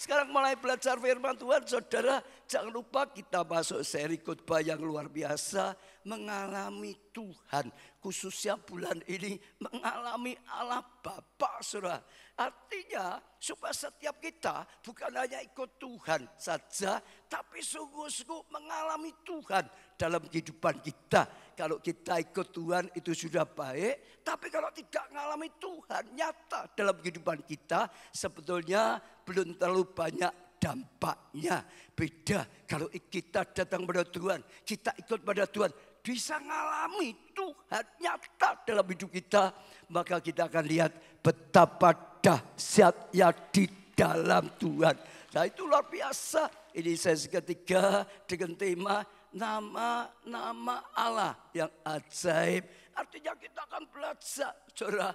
Sekarang mulai belajar firman Tuhan, saudara. Jangan lupa kita masuk seri khotbah yang luar biasa. Mengalami Tuhan. Khususnya bulan ini mengalami Allah Bapa, saudara. Artinya supaya setiap kita bukan hanya ikut Tuhan saja, tapi sungguh-sungguh mengalami Tuhan dalam kehidupan kita. Kalau kita ikut Tuhan itu sudah baik, tapi kalau tidak mengalami Tuhan nyata dalam kehidupan kita, sebetulnya belum terlalu banyak dampaknya. Beda kalau kita datang pada Tuhan, kita ikut pada Tuhan, bisa mengalami Tuhan nyata dalam hidup kita, maka kita akan lihat betapa dahsyatnya di dalam Tuhan. Nah, itu luar biasa. Ini sesi ketiga dengan tema nama-nama Allah yang ajaib. Artinya kita akan belajar, saudara,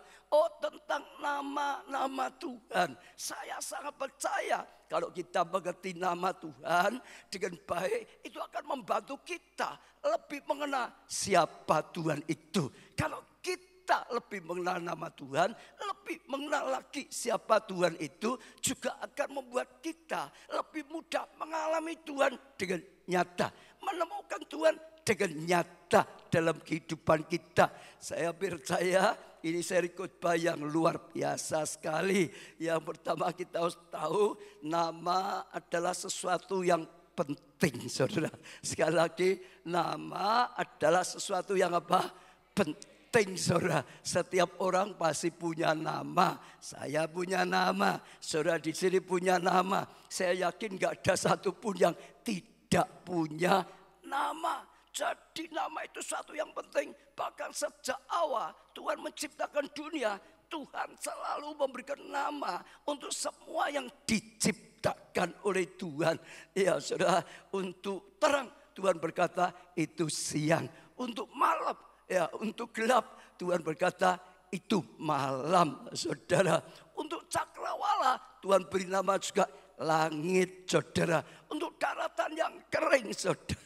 tentang nama-nama Tuhan. Saya sangat percaya kalau kita mengerti nama Tuhan dengan baik, itu akan membantu kita lebih mengenal siapa Tuhan itu. Kalau kita lebih mengenal nama Tuhan, lebih mengenal lagi siapa Tuhan itu, juga akan membuat kita lebih mudah mengalami Tuhan dengan nyata. Menemukan Tuhan dengan nyata dalam kehidupan kita. Saya percaya ini seri khotbah yang luar biasa sekali. Yang pertama kita harus tahu nama adalah sesuatu yang penting, saudara. Sekali lagi, nama adalah sesuatu yang apa? Penting, saudara. Setiap orang pasti punya nama. Saya punya nama, saudara di sini punya nama. Saya yakin gak ada satupun yang tidak punya nama. Jadi nama itu satu yang penting. Bahkan sejak awal Tuhan menciptakan dunia, Tuhan selalu memberikan nama untuk semua yang diciptakan oleh Tuhan. Ya saudara, untuk terang Tuhan berkata itu siang. Untuk malam, ya untuk gelap Tuhan berkata itu malam, saudara. Untuk cakrawala Tuhan beri nama juga langit, saudara. Untuk daratan yang kering, saudara.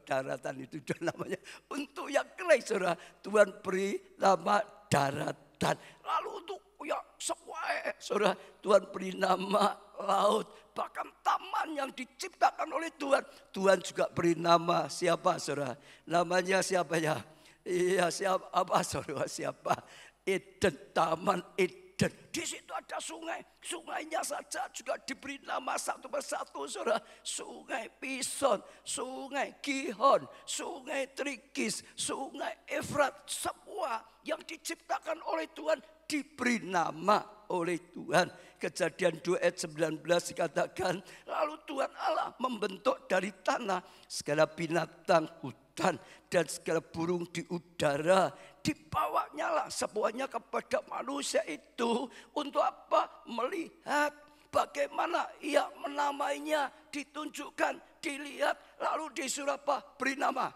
Daratan itu namanya. Untuk yang kering, saudara, Tuhan beri nama daratan. Lalu untuk ya semua, saudara, Tuhan beri nama laut. Bahkan taman yang diciptakan oleh Tuhan, Tuhan juga beri nama siapa, saudara? Namanya siapa ya? Iya, siapa? Apa, saudara? Siapa? Eden, Taman Eden. Di situ ada sungai. Sungainya saja juga diberi nama satu persatu, saudara. Sungai Pison, Sungai Gihon, Sungai Trigis, Sungai Efrat. Semua yang diciptakan oleh Tuhan diberi nama oleh Tuhan. Kejadian 2 ayat 19 dikatakan, lalu Tuhan Allah membentuk dari tanah segala binatang hutan dan segala burung di udara. Dibawanya lah semuanya kepada manusia itu untuk apa? Melihat bagaimana ia menamainya, ditunjukkan, dilihat, lalu disuruh apa? Beri nama.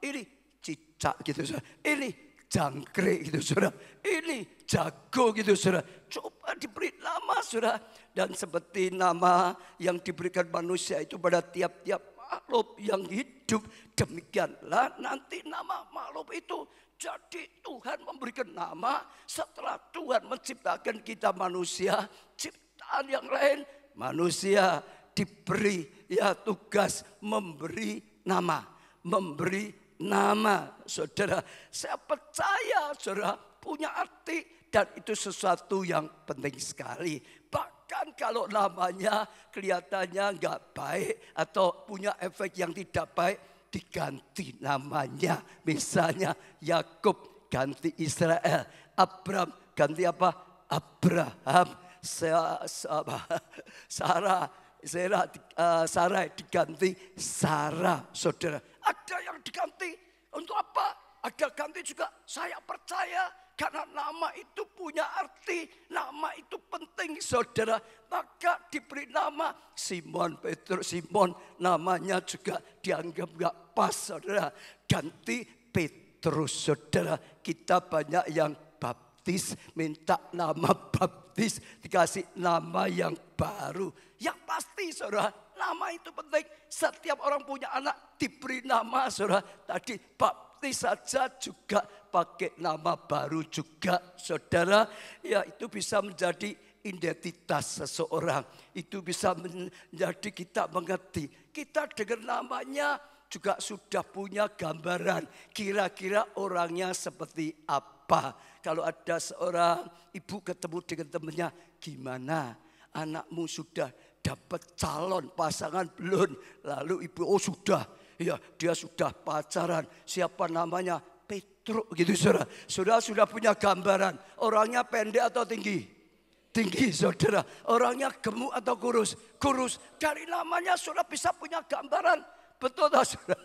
Ini cicak gitu, saudara. Ini jangkrik gitu, saudara. Ini jago gitu, saudara. Coba diberi nama, saudara. Dan seperti nama yang diberikan manusia itu pada tiap-tiap makhluk yang hidup, demikianlah nanti nama makhluk itu. Jadi Tuhan memberikan nama setelah Tuhan menciptakan kita manusia, ciptaan yang lain, manusia diberi ya tugas memberi nama, saudara. Saya percaya, saudara, punya arti dan itu sesuatu yang penting sekali. Bahkan kalau namanya kelihatannya nggak baik atau punya efek yang tidak baik, diganti namanya. Misalnya Yakub ganti Israel, Abram ganti apa? Abraham, Sarah diganti Sarah, saudara. Ada yang diganti untuk apa? Ada ganti juga. Saya percaya karena nama itu punya arti, nama itu penting, saudara. Maka diberi nama Simon Petrus. Simon namanya juga dianggap gak pas, saudara. Ganti Petrus, saudara. Kita banyak yang baptis, minta nama baptis, dikasih nama yang baru. Yang pasti, saudara, nama itu penting. Setiap orang punya anak diberi nama, saudara. Tadi baptis saja juga pakai nama baru juga, saudara. Ya, itu bisa menjadi identitas seseorang. Itu bisa menjadi kita mengerti. Kita dengar namanya juga sudah punya gambaran. Kira-kira orangnya seperti apa. Kalau ada seorang ibu ketemu dengan temannya, gimana? Anakmu sudah dapat calon pasangan belum? Lalu ibu, oh sudah. Ya, dia sudah pacaran. Siapa namanya? Petruk gitu saudara. Saudara sudah punya gambaran. Orangnya pendek atau tinggi? Tinggi saudara. Orangnya gemuk atau kurus? Kurus. Dari namanya saudara bisa punya gambaran. Betul tak saudara?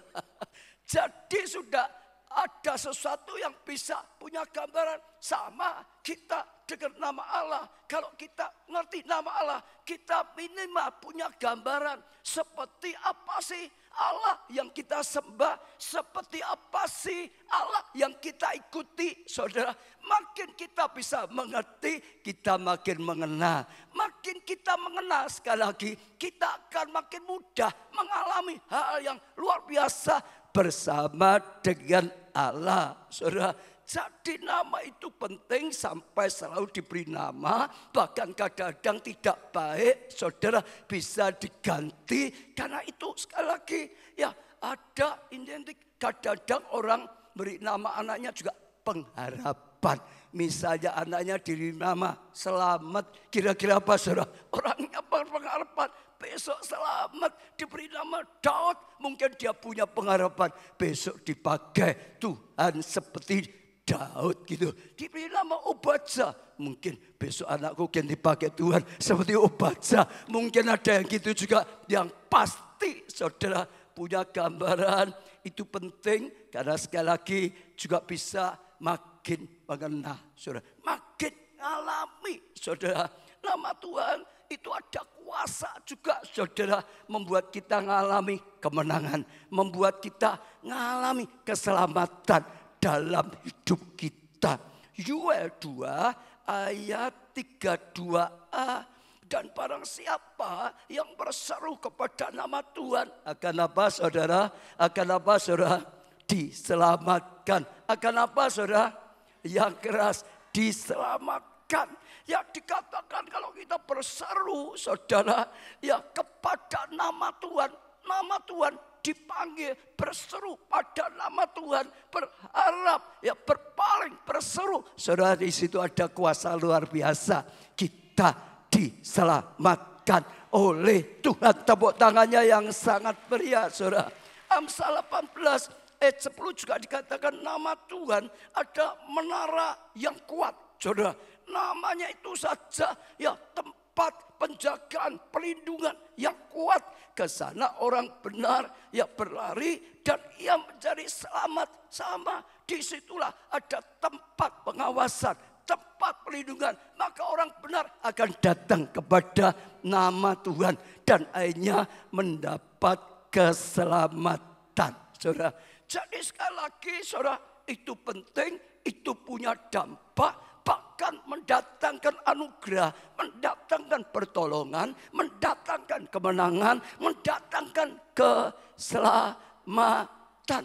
Jadi sudah ada sesuatu yang bisa punya gambaran. Sama kita dengan nama Allah. Kalau kita ngerti nama Allah, kita minimal punya gambaran. Seperti apa sih Allah yang kita sembah? Seperti apa sih Allah yang kita ikuti? Saudara, makin kita bisa mengerti, kita makin mengenal. Makin kita mengenal, sekali lagi, kita akan makin mudah mengalami hal yang luar biasa bersama dengan Allah. Saudara, jadi nama itu penting sampai selalu diberi nama. Bahkan kadang-kadang tidak baik, saudara, bisa diganti. Karena itu sekali lagi ya ada identik. Kadang-kadang orang beri nama anaknya juga pengharapan. Misalnya anaknya diberi nama Selamat. Kira-kira apa saudara? Orangnya pengharapan. Besok Selamat diberi nama Daud. Mungkin dia punya pengharapan. Besok dipakai Tuhan seperti Daud gitu. Diberi nama Obadja. Mungkin besok anakku yang dipakai Tuhan seperti Obadja. Mungkin ada yang gitu juga. Yang pasti saudara punya gambaran. Itu penting karena sekali lagi juga bisa makin mengenal saudara. Makin alami saudara. Nama Tuhan itu ada kuasa juga saudara. Membuat kita mengalami kemenangan. Membuat kita mengalami keselamatan dalam hidup kita. Yoel 2 ayat 32a. Dan barang siapa yang berseru kepada nama Tuhan, akan apa saudara? Akan apa saudara? Diselamatkan. Akan apa saudara? Yang keras diselamatkan. Ya dikatakan kalau kita berseru saudara, ya kepada nama Tuhan. Nama Tuhan dipanggil, berseru pada nama Tuhan, berharap, ya berpaling, berseru. Saudara, di situ ada kuasa luar biasa. Kita diselamatkan oleh Tuhan. Tepuk tangannya yang sangat meriah, saudara. Amsal 18 ayat 10 juga dikatakan nama Tuhan ada menara yang kuat, saudara. Namanya itu saja ya tempat penjagaan, perlindungan yang kuat. Ke sana orang benar ya berlari dan ia mencari selamat. Sama disitulah ada tempat pengawasan, tempat perlindungan. Maka orang benar akan datang kepada nama Tuhan dan akhirnya mendapat keselamatan. Saudara, jadi sekali lagi saudara, itu penting, itu punya dampak. Bahkan mendatangkan anugerah, mendatangkan pertolongan, mendatangkan kemenangan, mendatangkan keselamatan.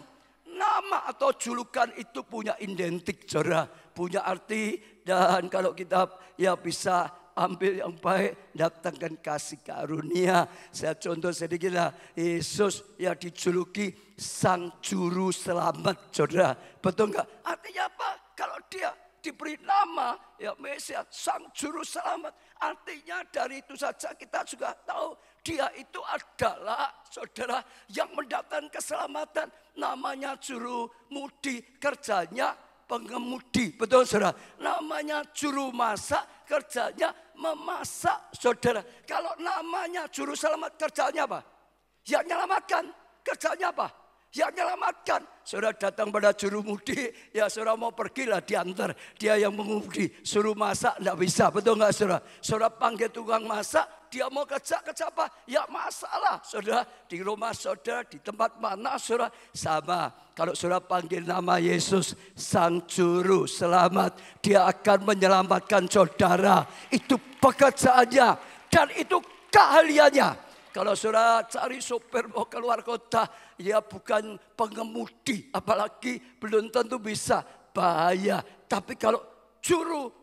Nama atau julukan itu punya identik, saudara, punya arti. Dan kalau kita ya bisa ambil yang baik, datangkan kasih karunia. Saya contoh sedikit lah, Yesus ya dijuluki Sang Juru Selamat, saudara. Betul enggak? Artinya apa? Kalau dia diberi nama ya Mesias, Sang Juru Selamat. Artinya dari itu saja kita juga tahu dia itu adalah saudara yang mendatangkan keselamatan. Namanya juru mudi, kerjanya pengemudi. Betul saudara? Namanya juru masak, kerjanya memasak, saudara. Kalau namanya juru selamat, kerjanya apa? Yang menyelamatkan. Kerjanya apa? Yang menyelamatkan. Saudara datang pada juru mudi, ya saudara mau pergilah diantar. Dia yang mengemudi, suruh masak tidak bisa, betul nggak saudara? Saudara panggil tukang masak, dia mau kerja apa? Ya masalah saudara. Di rumah saudara, di tempat mana saudara, sama. Kalau saudara panggil nama Yesus, Sang Juru Selamat, dia akan menyelamatkan saudara. Itu pekerjaannya dan itu keahliannya. Kalau saudara cari sopir mau keluar kota, ya bukan pengemudi, apalagi belum tentu bisa, bahaya. Tapi kalau juru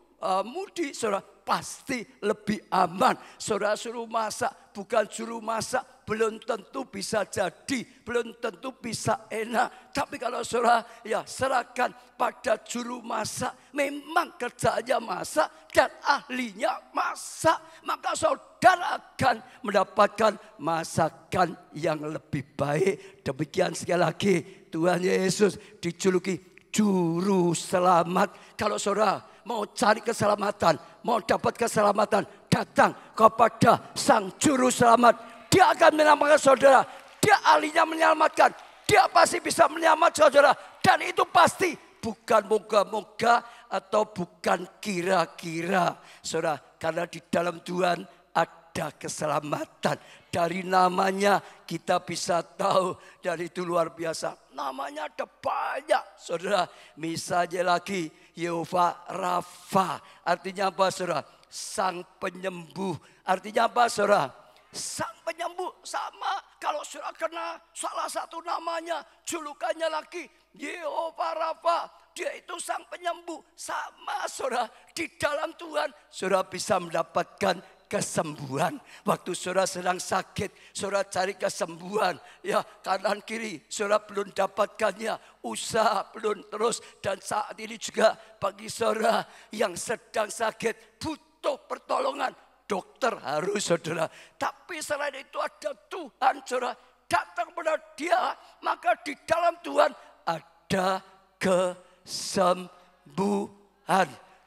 mudi, saudara, pasti lebih aman. Saudara suruh masak, bukan juru masak, belum tentu bisa jadi, belum tentu bisa enak. Tapi kalau saudara serahkan pada juru masak, memang kerjanya masak dan ahlinya masak, maka saudara akan mendapatkan masakan yang lebih baik. Demikian sekali lagi, Tuhan Yesus dijuluki juru selamat. Kalau saudara mau cari keselamatan, mau dapat keselamatan, datang kepada Sang Juru Selamat. Dia akan menyelamatkan saudara. Dia ahlinya menyelamatkan. Dia pasti bisa menyelamatkan saudara. Dan itu pasti bukan moga-moga atau bukan kira-kira. Saudara, karena di dalam Tuhan ada keselamatan. Dari namanya kita bisa tahu, dan itu luar biasa. Namanya ada banyak, saudara. Misalnya lagi Yehova Rafa. Artinya apa, saudara? Sang penyembuh. Artinya apa, saudara? Sang penyembuh. Sama kalau saudara kena salah satu namanya, julukannya lagi Yehova Rafa. Dia itu sang penyembuh. Sama, saudara, di dalam Tuhan saudara bisa mendapatkan kesembuhan. Waktu saudara sedang sakit, saudara cari kesembuhan. Ya, kanan kiri saudara belum dapatkannya, usaha belum terus. Dan saat ini juga bagi saudara yang sedang sakit, butuh pertolongan, dokter harus, saudara. Tapi selain itu ada Tuhan, saudara. Datang kepada Dia, maka di dalam Tuhan ada kesembuhan.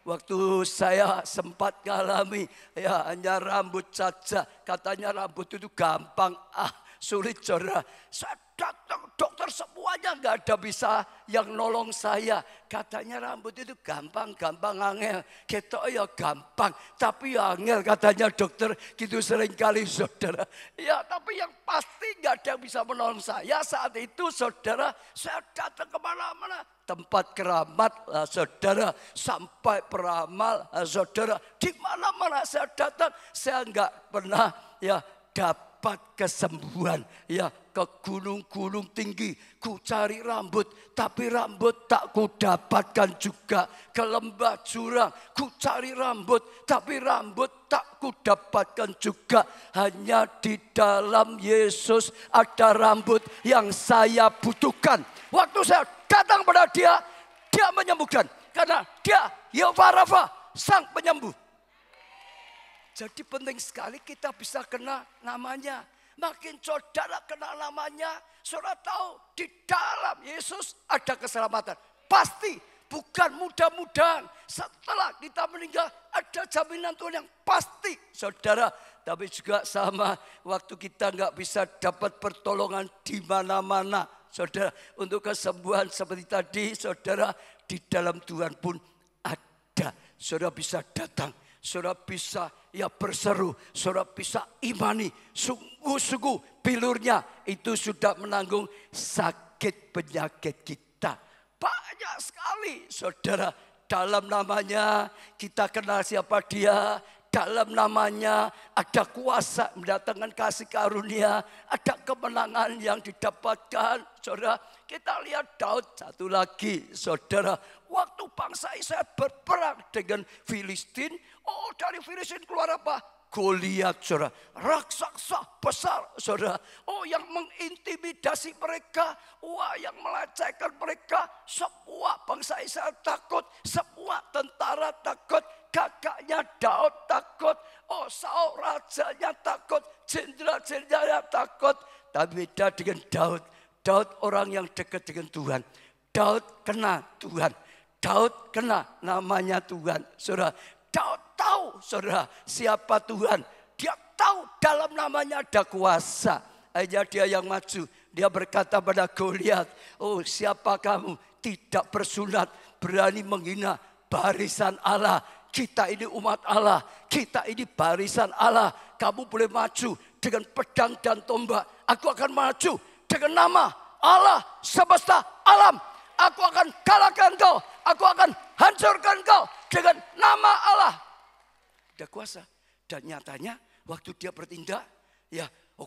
Waktu saya sempat ngalami, hanya rambut saja. Katanya rambut itu gampang, sulit, saudara. Saya datang dokter semuanya gak ada bisa yang nolong saya. Katanya rambut itu gampang angel. Ketok ya gampang, tapi angel katanya dokter. Gitu seringkali, saudara. Ya, tapi yang pasti gak ada yang bisa menolong saya saat itu, saudara. Saya datang kemana-mana. Tempat keramat, saudara. Sampai peramal, saudara. Di mana-mana saya datang, saya gak pernah dapat kesembuhan. Ke gunung-gunung tinggi ku cari rambut, tapi rambut tak ku dapatkan juga. Ke lembah jurang ku cari rambut, tapi rambut tak ku dapatkan juga. Hanya di dalam Yesus ada rambut yang saya butuhkan. Waktu saya datang pada Dia, Dia menyembuhkan. Karena Dia Yehova Rafa, sang penyembuh. Jadi penting sekali kita bisa kenal namanya. Makin saudara kenal namanya, saudara tahu di dalam Yesus ada keselamatan. Pasti, bukan mudah-mudahan. Setelah kita meninggal ada jaminan Tuhan yang pasti, saudara. Tapi juga sama, waktu kita nggak bisa dapat pertolongan di mana-mana, saudara. Untuk kesembuhan seperti tadi, saudara, di dalam Tuhan pun ada. Saudara bisa datang. Saudara bisa berseru, saudara bisa imani, sungguh-sungguh bilurnya itu sudah menanggung sakit penyakit kita. Banyak sekali, saudara. Dalam namanya kita kenal siapa Dia. Dalam namanya ada kuasa mendatangkan kasih karunia, ada kemenangan yang didapatkan, saudara. Kita lihat Daud satu lagi, saudara. Waktu bangsa Israel berperang dengan Filistin, dari Filistin keluar apa? Goliat, saudara. Raksasa besar, saudara. Yang mengintimidasi mereka, yang melecehkan mereka. Semua bangsa Israel takut, semua tentara takut. Kakaknya Daud takut, Saul rajanya takut, jenderal-jenderalnya takut. Tapi beda dengan Daud. Daud orang yang dekat dengan Tuhan. Daud kenal Tuhan. Daud kenal namanya Tuhan. Saudara, Daud tahu, saudara, siapa Tuhan. Dia tahu dalam namanya ada kuasa. Akhirnya dia yang maju. Dia berkata pada Goliat, siapa kamu? Tidak bersunat, berani menghina barisan Allah. Kita ini umat Allah, kita ini barisan Allah. Kamu boleh maju dengan pedang dan tombak. Aku akan maju dengan nama Allah semesta alam. Aku akan kalahkan kau, aku akan hancurkan kau dengan nama Allah. Ada kuasa. Dan nyatanya waktu dia bertindak,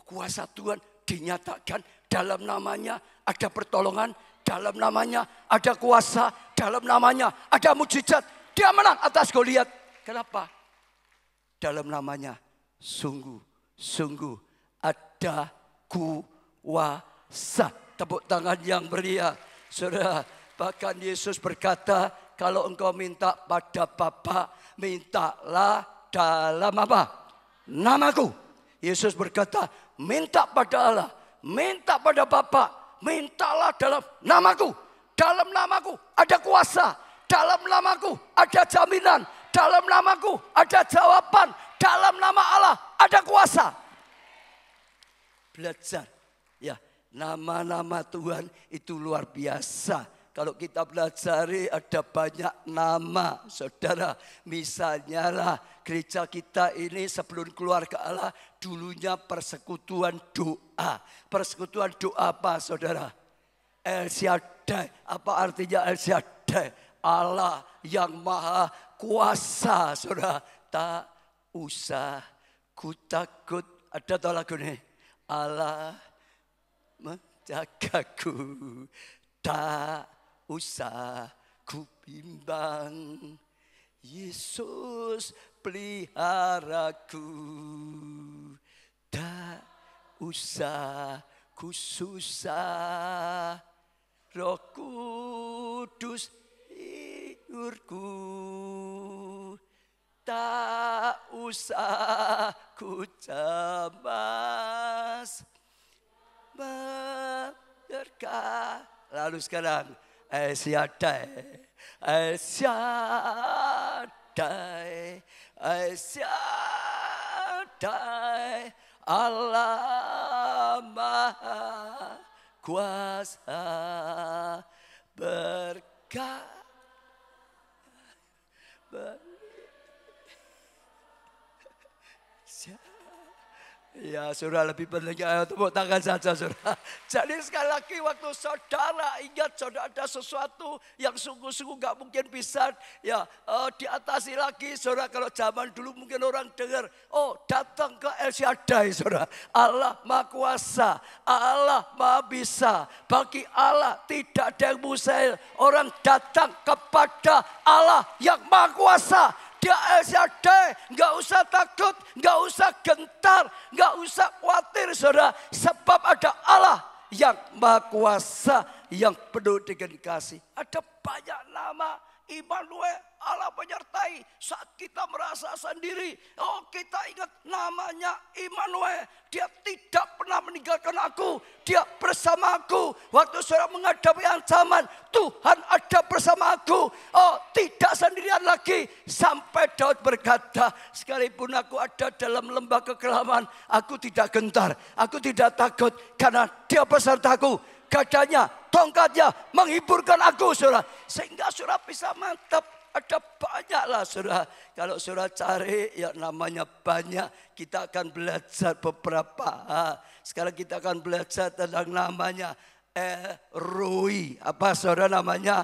kuasa Tuhan dinyatakan. Dalam namanya ada pertolongan, dalam namanya ada kuasa, dalam namanya ada mujizat. Dia menang atas Goliat. Kenapa? dalam namanya sungguh ada kuasa. Tepuk tangan yang meriah. Saudara, bahkan Yesus berkata, kalau engkau minta pada Bapa, mintalah dalam apa? Namaku. Yesus berkata, minta pada Allah, minta pada Bapa, mintalah dalam namaku. Dalam namaku ada kuasa. Dalam namaku ada jaminan. Dalam namaku ada jawaban. Dalam nama Allah ada kuasa. Belajar. Ya, nama-nama Tuhan itu luar biasa. Kalau kita pelajari ada banyak nama, saudara. Misalnya lah gereja kita ini sebelum keluar ke Allah dulunya persekutuan doa. Persekutuan doa apa, saudara? El Shaddai. Apa artinya El Shaddai? Allah yang maha kuasa, saudara. Tak usah ku takut. Ada tau lagu ini? Allah menjagaku. Tak usah ku bimbang, Yesus peliharaku. Tak usah ku susah, Roh Kudus hidupku. Tak usah ku cemas, berkah. Lalu sekarang El Shaddai, El Shaddai, El Shaddai, Allah Maha Kuasa, berkah. Ya, saudara, lebih penting tepuk tangan saja, saudara. Jadi sekali lagi waktu saudara ingat saudara ada sesuatu yang sungguh-sungguh gak mungkin bisa ya diatasi lagi, saudara. Kalau zaman dulu mungkin orang dengar, oh datang ke El Shaddai, saudara. Allah Maha Kuasa, Allah Maha Bisa. Bagi Allah tidak ada yang mustahil. Orang datang kepada Allah yang Maha Kuasa. Dia El Shaddai, gak usah takut, gak usah gentar, gak usah khawatir, saudara. Sebab ada Allah yang Maha Kuasa, yang penuh dengan kasih. Ada banyak nama, Immanuel, Allah menyertai. Saat kita merasa sendiri, oh kita ingat namanya Immanuel. Dia tidak pernah meninggalkan aku, dia bersama aku. Waktu saudara menghadapi ancaman, Tuhan ada bersama aku. Oh tidak sendirian lagi. Sampai Daud berkata, sekalipun aku ada dalam lembah kekelaman, aku tidak gentar, aku tidak takut. Karena dia besertaku. Gadanya, tongkatnya menghiburkan aku, saudara. Sehingga saudara bisa mantap. Ada banyak lah, saudara. Kalau saudara cari ya namanya banyak. Kita akan belajar beberapa. Sekarang kita akan belajar tentang namanya El Roi. Apa saudara namanya?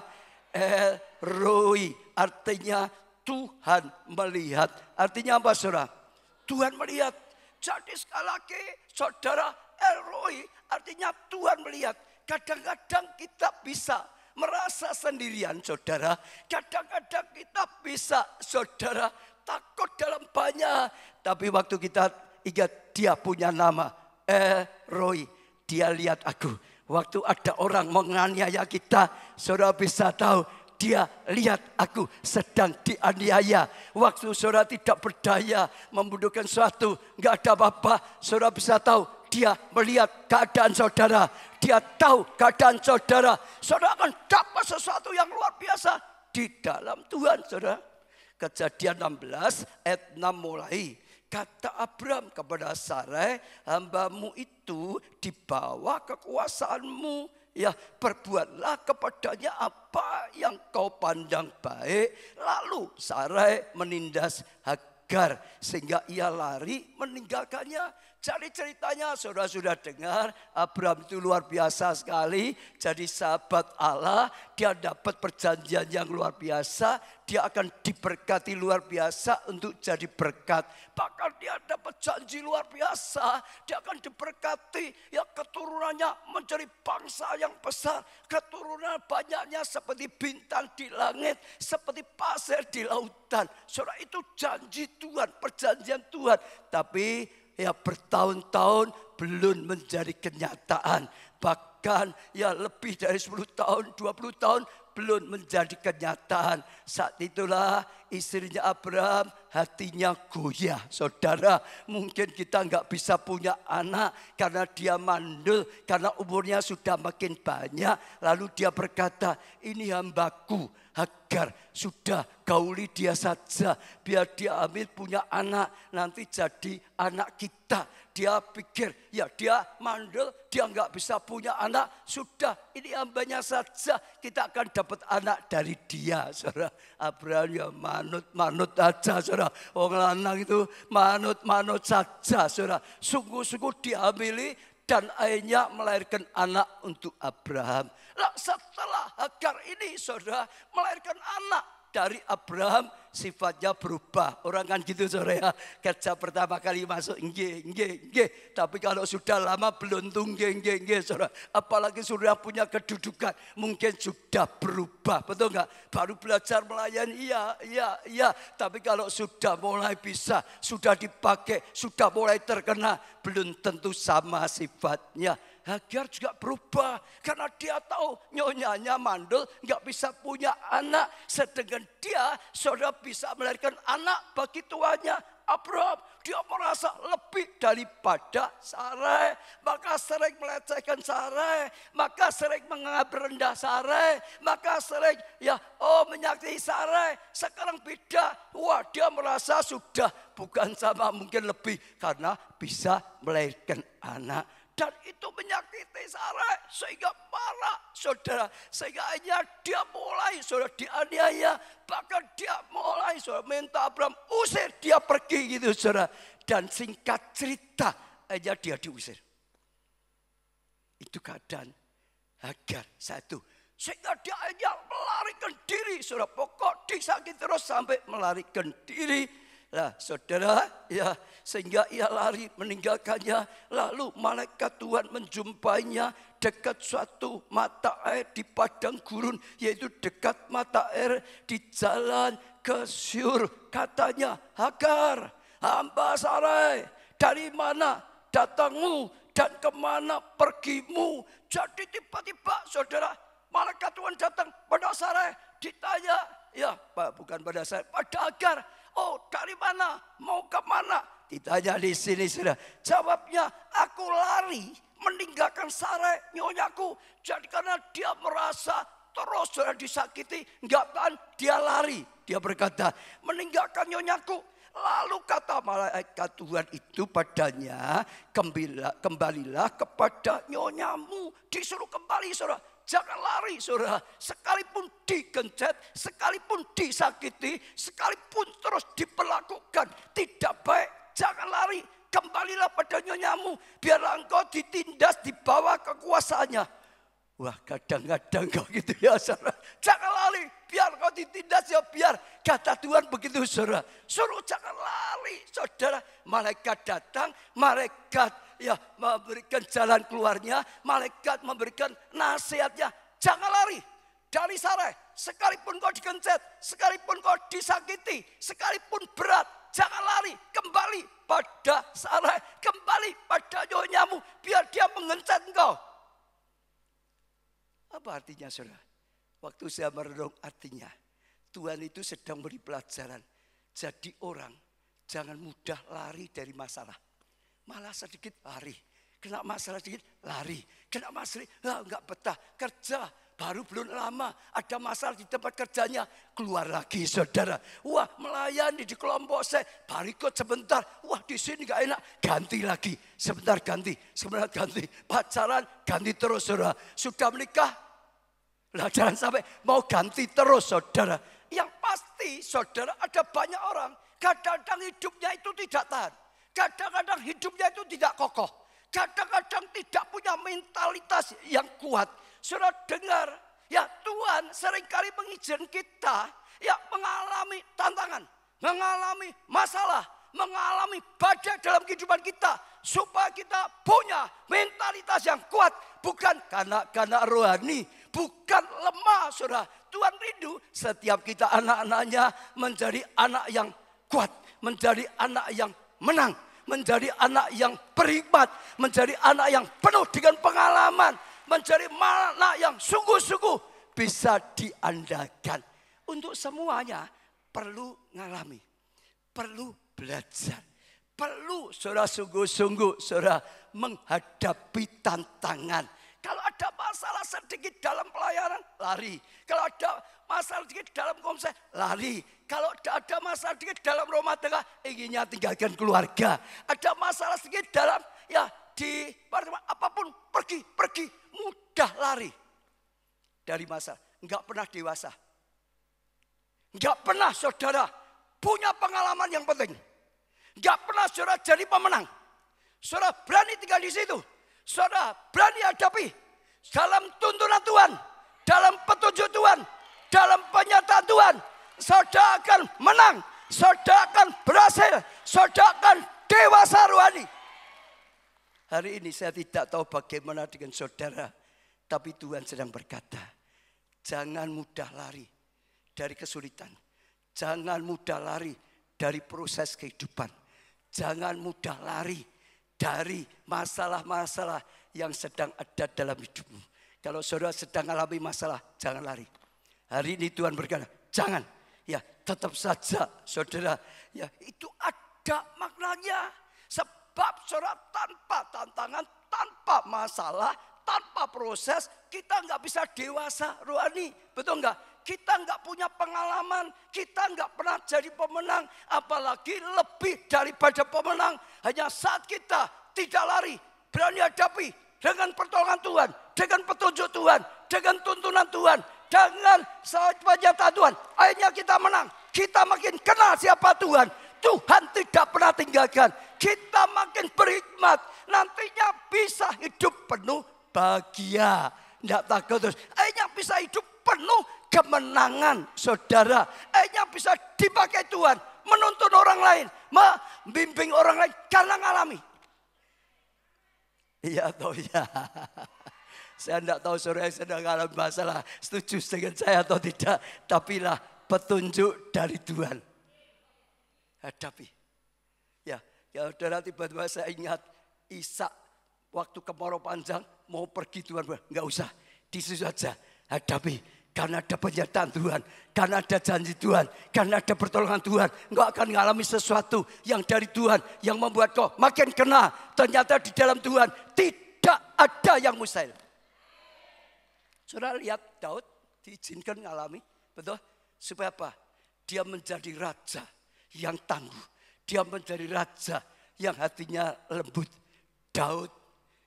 El Roi. Artinya Tuhan melihat. Artinya apa, saudara? Tuhan melihat. Jadi sekali lagi saudara, El Roi artinya Tuhan melihat. Kadang-kadang kita bisa merasa sendirian, saudara. Kadang-kadang kita bisa, saudara, takut dalam banyak. Tapi waktu kita ingat dia punya nama, El Roi. Dia lihat aku. Waktu ada orang menganiaya kita, saudara bisa tahu. Dia lihat aku sedang dianiaya. Waktu saudara tidak berdaya membutuhkan sesuatu, enggak ada apa-apa, saudara bisa tahu. Dia melihat keadaan saudara. Dia tahu keadaan saudara. Saudara akan dapat sesuatu yang luar biasa di dalam Tuhan, saudara. Kejadian 16 ayat 6 mulai. Kata Abraham kepada Sarai, hambamu itu di bawah kekuasaanmu. Ya, perbuatlah kepadanya apa yang kau pandang baik. Lalu Sarai menindas Hagar sehingga ia lari meninggalkannya. Jadi ceritanya saudara sudah dengar, Abraham itu luar biasa sekali. Jadi sahabat Allah, dia dapat perjanjian yang luar biasa. Dia akan diberkati luar biasa untuk jadi berkat. Bahkan dia dapat janji luar biasa. Dia akan diberkati, ya keturunannya menjadi bangsa yang besar. Keturunan banyaknya seperti bintang di langit, seperti pasir di lautan. Saudara, itu janji Tuhan, perjanjian Tuhan. Tapi ya bertahun-tahun belum menjadi kenyataan. Bahkan ya lebih dari 10 tahun, 20 tahun belum menjadi kenyataan. Saat itulah istrinya Abraham hatinya goyah. Saudara, mungkin kita nggak bisa punya anak karena dia mandul, karena umurnya sudah makin banyak. Lalu dia berkata, ini hambaku Hagar, sudah gauli dia saja. Biar dia ambil punya anak, nanti jadi anak kita. Dia pikir, ya dia mandul, dia nggak bisa punya anak. Sudah, ini hambanya saja, kita akan dapat anak dari dia. Saudara, Abraham ya manut aja, saudara. Orang lanang itu manut saja, saudara. Sungguh-sungguh diamili dan akhirnya melahirkan anak untuk Abraham. Nah, setelah Hagar ini, saudara, melahirkan anak dari Abraham, sifatnya berubah. Orang kan gitu, saudara ya. Kerja pertama kali masuk, nge. Tapi kalau sudah lama belum tuh nge, saudara. Apalagi sudah punya kedudukan, mungkin sudah berubah. Betul nggak? Baru belajar melayani, iya. Tapi kalau sudah mulai bisa, sudah dipakai, sudah mulai terkena, belum tentu sama sifatnya. Hagar juga berubah karena dia tahu nyonyanya mandul, nggak bisa punya anak. Sedangkan dia saudara bisa melahirkan anak bagi tuanya Abraham. Dia merasa lebih daripada Sarai, maka sering melecehkan Sarai, maka sering menganggap rendah Sarai, maka sering menyakiti Sarai. Sekarang beda, wah dia merasa sudah bukan sama, mungkin lebih karena bisa melahirkan anak. Dan itu menyakiti Sarai sehingga marah, saudara. Sehingga akhirnya dia mulai, saudara, dianiaya. Bahkan dia mulai, saudara, minta Abraham usir dia pergi gitu, saudara. Dan singkat cerita, akhirnya dia diusir. Itu keadaan Hagar satu. Sehingga dia akhirnya melarikan diri, saudara. Pokok disakiti terus sampai melarikan diri. Nah, saudara, ya, sehingga ia lari meninggalkannya. Lalu malaikat Tuhan menjumpainya dekat suatu mata air di padang gurun, yaitu dekat mata air di jalan ke Syur. Katanya, Hagar, hamba Sarai, dari mana datangmu dan kemana pergimu? Jadi tiba-tiba, saudara, malaikat Tuhan datang pada Sarai, ditanya, ya, Pak, bukan pada Sarai, pada Hagar. Oh, dari mana? Mau kemana? Ditanya di sini, saudara. Jawabnya, aku lari meninggalkan Sarai, nyonyaku. Jadi karena dia merasa terus saudara disakiti, enggak kan dia lari. Dia berkata, meninggalkan nyonyaku. Lalu kata malaikat Tuhan itu padanya, kembalilah kepada nyonyamu. Disuruh kembali, saudara. Jangan lari, saudara. Sekalipun digencet, sekalipun disakiti, sekalipun terus diperlakukan tidak baik, jangan lari. Kembalilah pada nyonyamu, biarlah engkau ditindas di bawah kekuasaannya. Wah, kadang-kadang kau gitu ya, saudara. Jangan lari, biar kau ditindas ya, biar. Kata Tuhan begitu, saudara. Suruh jangan lari, saudara. Malaikat datang, malaikat memberikan jalan keluarnya, malaikat memberikan nasihatnya. Jangan lari dari Sarai, sekalipun kau digencet, sekalipun kau disakiti, sekalipun berat, jangan lari, kembali pada Sarai, kembali pada nyonyamu, biar dia mengencet engkau. Apa artinya, saudara? Waktu saya merenung artinya, Tuhan itu sedang beri pelajaran. Jadi orang jangan mudah lari dari masalah. Malah sedikit lari. Kena masalah sedikit lari. Kena masalah enggak betah. Kerja baru belum lama. Ada masalah di tempat kerjanya. Keluar lagi, saudara. Wah, melayani di kelompok saya. Baru ikut sebentar. Wah, di sini enggak enak. Ganti lagi. Sebentar ganti. Sebentar ganti. Pacaran ganti terus, saudara. Sudah menikah. Lah jangan sampai mau ganti terus, saudara. Yang pasti, saudara, ada banyak orang. Kadang-kadang hidupnya itu tidak tahan. Kadang-kadang hidupnya itu tidak kokoh. Kadang-kadang tidak punya mentalitas yang kuat. Saudara dengar, ya Tuhan seringkali mengizinkan kita mengalami tantangan, mengalami masalah, mengalami badai dalam kehidupan kita. Supaya kita punya mentalitas yang kuat. Bukan karena rohani, bukan lemah, saudara. Tuhan rindu setiap kita anak-anaknya menjadi anak yang kuat. menjadi anak yang menang, menjadi anak yang berhikmat, menjadi anak yang penuh dengan pengalaman, menjadi anak yang sungguh-sungguh bisa diandalkan. Untuk semuanya perlu ngalami, perlu belajar, perlu saudara sungguh-sungguh saudara menghadapi tantangan. Kalau ada masalah sedikit dalam pelayanan, lari. Kalau ada masalah sedikit dalam komsel, lari. Kalau ada masalah sedikit dalam rumah tangga, inginnya tinggalkan keluarga. Ada masalah sedikit dalam di apapun, pergi, mudah lari dari masalah. Enggak pernah dewasa. Enggak pernah saudara punya pengalaman yang penting. Enggak pernah saudara jadi pemenang. Saudara berani tinggal di situ. Saudara berani hadapi dalam tuntunan Tuhan, dalam petunjuk Tuhan, dalam penyataan Tuhan. Saudara akan menang, saudara akan berhasil, saudara akan dewasa rohani. Hari ini saya tidak tahu bagaimana dengan saudara, tapi Tuhan sedang berkata, jangan mudah lari dari kesulitan. Jangan mudah lari dari proses kehidupan. Jangan mudah lari dari masalah-masalah yang sedang ada dalam hidupmu. Kalau saudara sedang alami masalah, jangan lari. Hari ini Tuhan berkata, jangan. Ya, tetap saja saudara. Ya, itu ada maknanya. Sebab saudara tanpa tantangan, tanpa masalah, tanpa proses, kita nggak bisa dewasa rohani. Betul nggak? Kita nggak punya pengalaman, kita nggak pernah jadi pemenang, apalagi lebih daripada pemenang. Hanya saat kita tidak lari, berani hadapi dengan pertolongan Tuhan, dengan petunjuk Tuhan, dengan tuntunan Tuhan, dengan penyataan Tuhan. Akhirnya kita menang, kita makin kenal siapa Tuhan. Tuhan tidak pernah tinggalkan, kita makin berhikmat, nantinya bisa hidup penuh bahagia. Tidak takut terus, akhirnya bisa hidup penuh kemenangan saudara. Akhirnya bisa dipakai Tuhan menuntun orang lain, membimbing orang lain karena ngalami. Iya atau ya? Saya tidak tahu saudara yang sedang mengalami masalah setuju dengan saya atau tidak. Tapi lah petunjuk dari Tuhan. Hadapi. Ya saudara, tiba-tiba saya ingat Ishak waktu kemarau panjang mau pergi, Tuhan bilang enggak usah, di situ saja hadapi. Karena ada penyataan Tuhan, karena ada janji Tuhan, karena ada pertolongan Tuhan. Engkau akan mengalami sesuatu yang dari Tuhan, yang membuat kau makin kena. Ternyata di dalam Tuhan tidak ada yang mustahil. Saudara lihat Daud diizinkan mengalami, betul? Supaya apa? Dia menjadi raja yang tangguh. Dia menjadi raja yang hatinya lembut. Daud,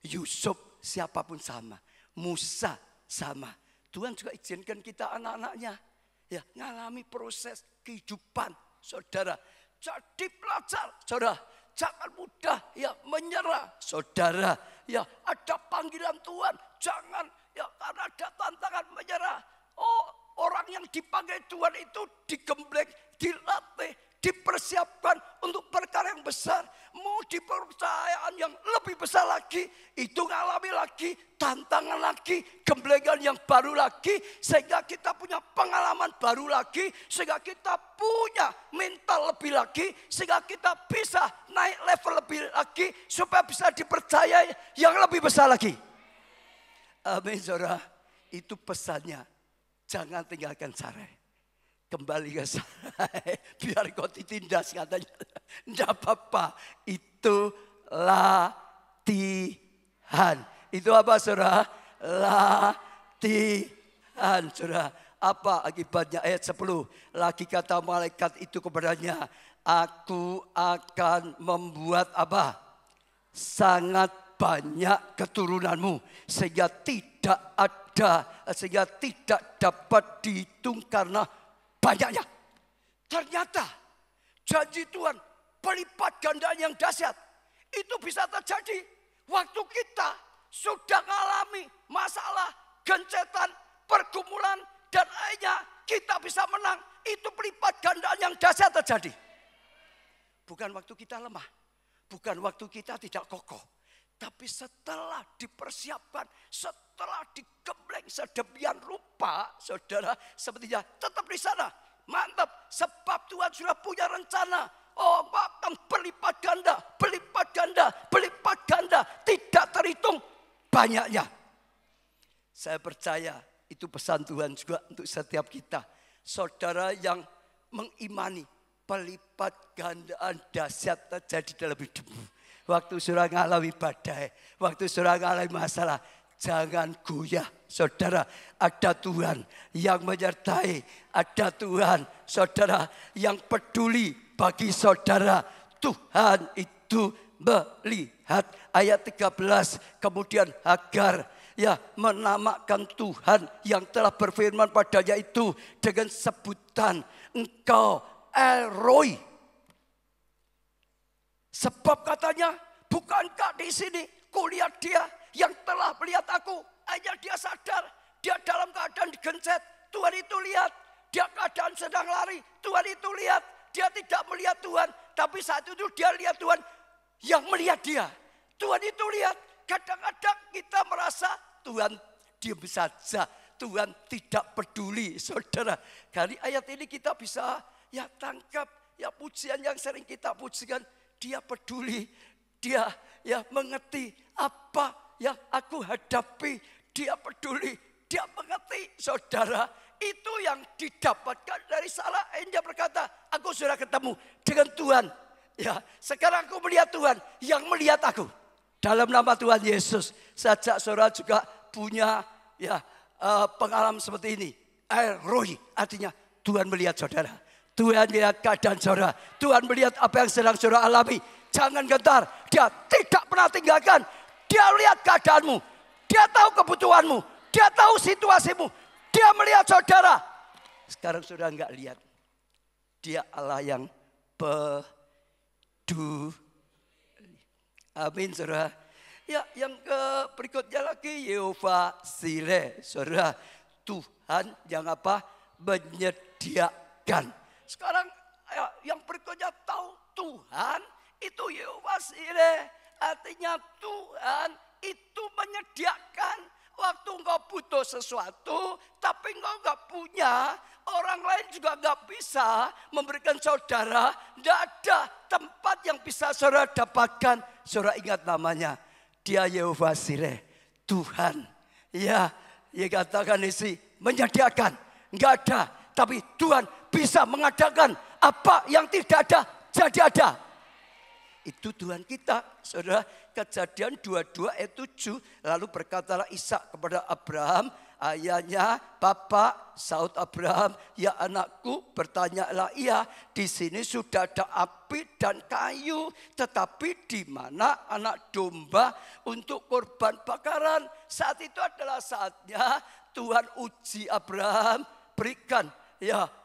Yusuf, siapapun sama. Musa sama. Tuhan juga izinkan kita anak-anaknya ya ngalami proses kehidupan, saudara. Jadi pelajar, saudara. Jangan mudah ya menyerah, saudara. Ya ada panggilan Tuhan, jangan ya karena ada tantangan menyerah. Oh, orang yang dipanggil Tuhan itu digembleng, dilatih, dipersiapkan untuk perkara yang besar. Mau dipercayaan yang lebih besar lagi, itu ngalami lagi, tantangan lagi, gemblengan yang baru lagi. Sehingga kita punya pengalaman baru lagi, sehingga kita punya mental lebih lagi, sehingga kita bisa naik level lebih lagi, supaya bisa dipercayai yang lebih besar lagi. Amin saudara, itu pesannya. Jangan tinggalkan Sarai. Kembali ke Sarai, biar kau ditindas katanya. Tidak apa-apa, itu latihan. Itu apa saudara? Latihan saudara. Apa akibatnya? Ayat 10. Lagi kata malaikat itu kepadanya, aku akan membuat apa? Sangat banyak keturunanmu. Sehingga tidak dapat dihitung karena banyaknya. Ternyata janji Tuhan pelipat gandaan yang dahsyat itu bisa terjadi waktu kita sudah mengalami masalah, gencetan, pergumulan, dan akhirnya kita bisa menang. Itu pelipat gandaan yang dahsyat terjadi. Bukan waktu kita lemah, bukan waktu kita tidak kokoh, tapi setelah dipersiapkan, setelah digembleng sedemikian rupa, saudara, sepertinya tetap di sana. Mantap, sebab Tuhan sudah punya rencana. Oh, akan berlipat ganda, berlipat ganda, berlipat ganda. Tidak terhitung banyaknya. Saya percaya itu pesan Tuhan juga untuk setiap kita. Saudara yang mengimani pelipat gandaan dahsyat terjadi dalam hidupmu. Waktu saudara mengalami badai, waktu saudara mengalami masalah, jangan goyah. Saudara, ada Tuhan yang menyertai, ada Tuhan, saudara, yang peduli bagi saudara. Tuhan itu melihat. Ayat 13, kemudian Hagar menamakan Tuhan yang telah berfirman padanya itu dengan sebutan engkau El-Roi. Sebab katanya, bukankah di sini kulihat dia yang telah melihat aku. Hanya dia sadar, dia dalam keadaan digencet. Tuhan itu lihat, dia keadaan sedang lari. Tuhan itu lihat, dia tidak melihat Tuhan. Tapi saat itu dia lihat Tuhan yang melihat dia. Tuhan itu lihat. Kadang-kadang kita merasa Tuhan diam saja. Tuhan tidak peduli, saudara. Dari ayat ini kita bisa tangkap pujian yang sering kita pujikan. Dia peduli, dia mengerti apa yang aku hadapi. Dia peduli, dia mengerti, saudara. Itu yang didapatkan dari Sarah. Dia berkata, aku sudah ketemu dengan Tuhan. Sekarang aku melihat Tuhan yang melihat aku. Dalam nama Tuhan Yesus, sejak saudara juga punya pengalaman seperti ini. El-Roi, artinya Tuhan melihat saudara. Tuhan melihat keadaan saudara. Tuhan melihat apa yang sedang saudara alami. Jangan gentar, dia tidak pernah tinggalkan. Dia lihat keadaanmu, dia tahu kebutuhanmu, dia tahu situasimu. Dia melihat saudara. Sekarang saudara enggak lihat. Dia Allah yang peduli. Amin, saudara. Yang berikutnya lagi Yehova Sireh, saudara. Tuhan yang menyediakan. Sekarang yang berikutnya tahu Tuhan itu Yehova Sireh. Artinya Tuhan itu menyediakan. Waktu engkau butuh sesuatu, tapi engkau enggak punya, orang lain juga enggak bisa memberikan saudara. Tidak ada tempat yang bisa saudara dapatkan. Saudara ingat namanya. Dia Yehova Sireh. Tuhan. Katakan isi menyediakan. Enggak ada. Tapi Tuhan bisa mengadakan apa yang tidak ada jadi ada. Itu Tuhan kita, saudara. Kejadian 22 ayat 7. Lalu berkatalah Ishak kepada Abraham, ayahnya, Bapak, saud Abraham, ya anakku, bertanyalah ia, di sini sudah ada api dan kayu, tetapi di mana anak domba untuk korban bakaran? Saat itu adalah saatnya Tuhan uji Abraham, berikan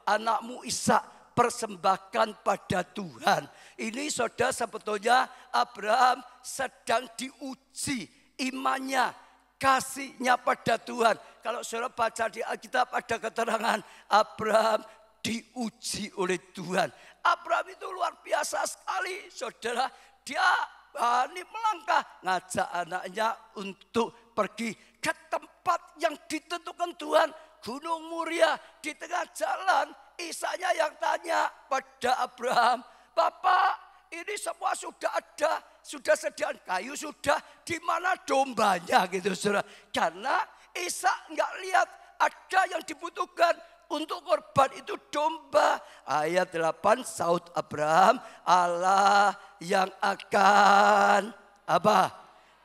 anakmu Ishak. Persembahkan pada Tuhan. Ini saudara sebetulnya Abraham sedang diuji imannya, kasihnya pada Tuhan. Kalau saudara baca di Alkitab ada keterangan Abraham diuji oleh Tuhan. Abraham itu luar biasa sekali, saudara. Dia berani melangkah, ngajak anaknya untuk pergi ke tempat yang ditentukan Tuhan. Gunung Muria di tengah jalan. Isaknya yang tanya pada Abraham, Bapak, ini semua sudah ada, sudah sediaan kayu, sudah, di mana dombanya gitu saudara. Karena Ishak enggak lihat ada yang dibutuhkan untuk korban itu domba. Ayat 8, saud Abraham, Allah yang akan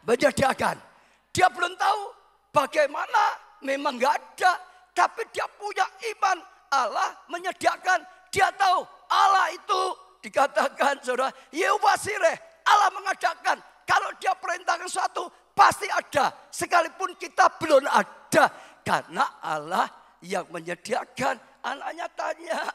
menyediakan. Dia belum tahu bagaimana, memang enggak ada, tapi dia punya iman. Allah menyediakan, dia tahu Allah itu dikatakan saudara Yehova Sireh, Allah mengadakan. Kalau dia perintahkan sesuatu pasti ada, sekalipun kita belum ada, karena Allah yang menyediakan. Anaknya tanya,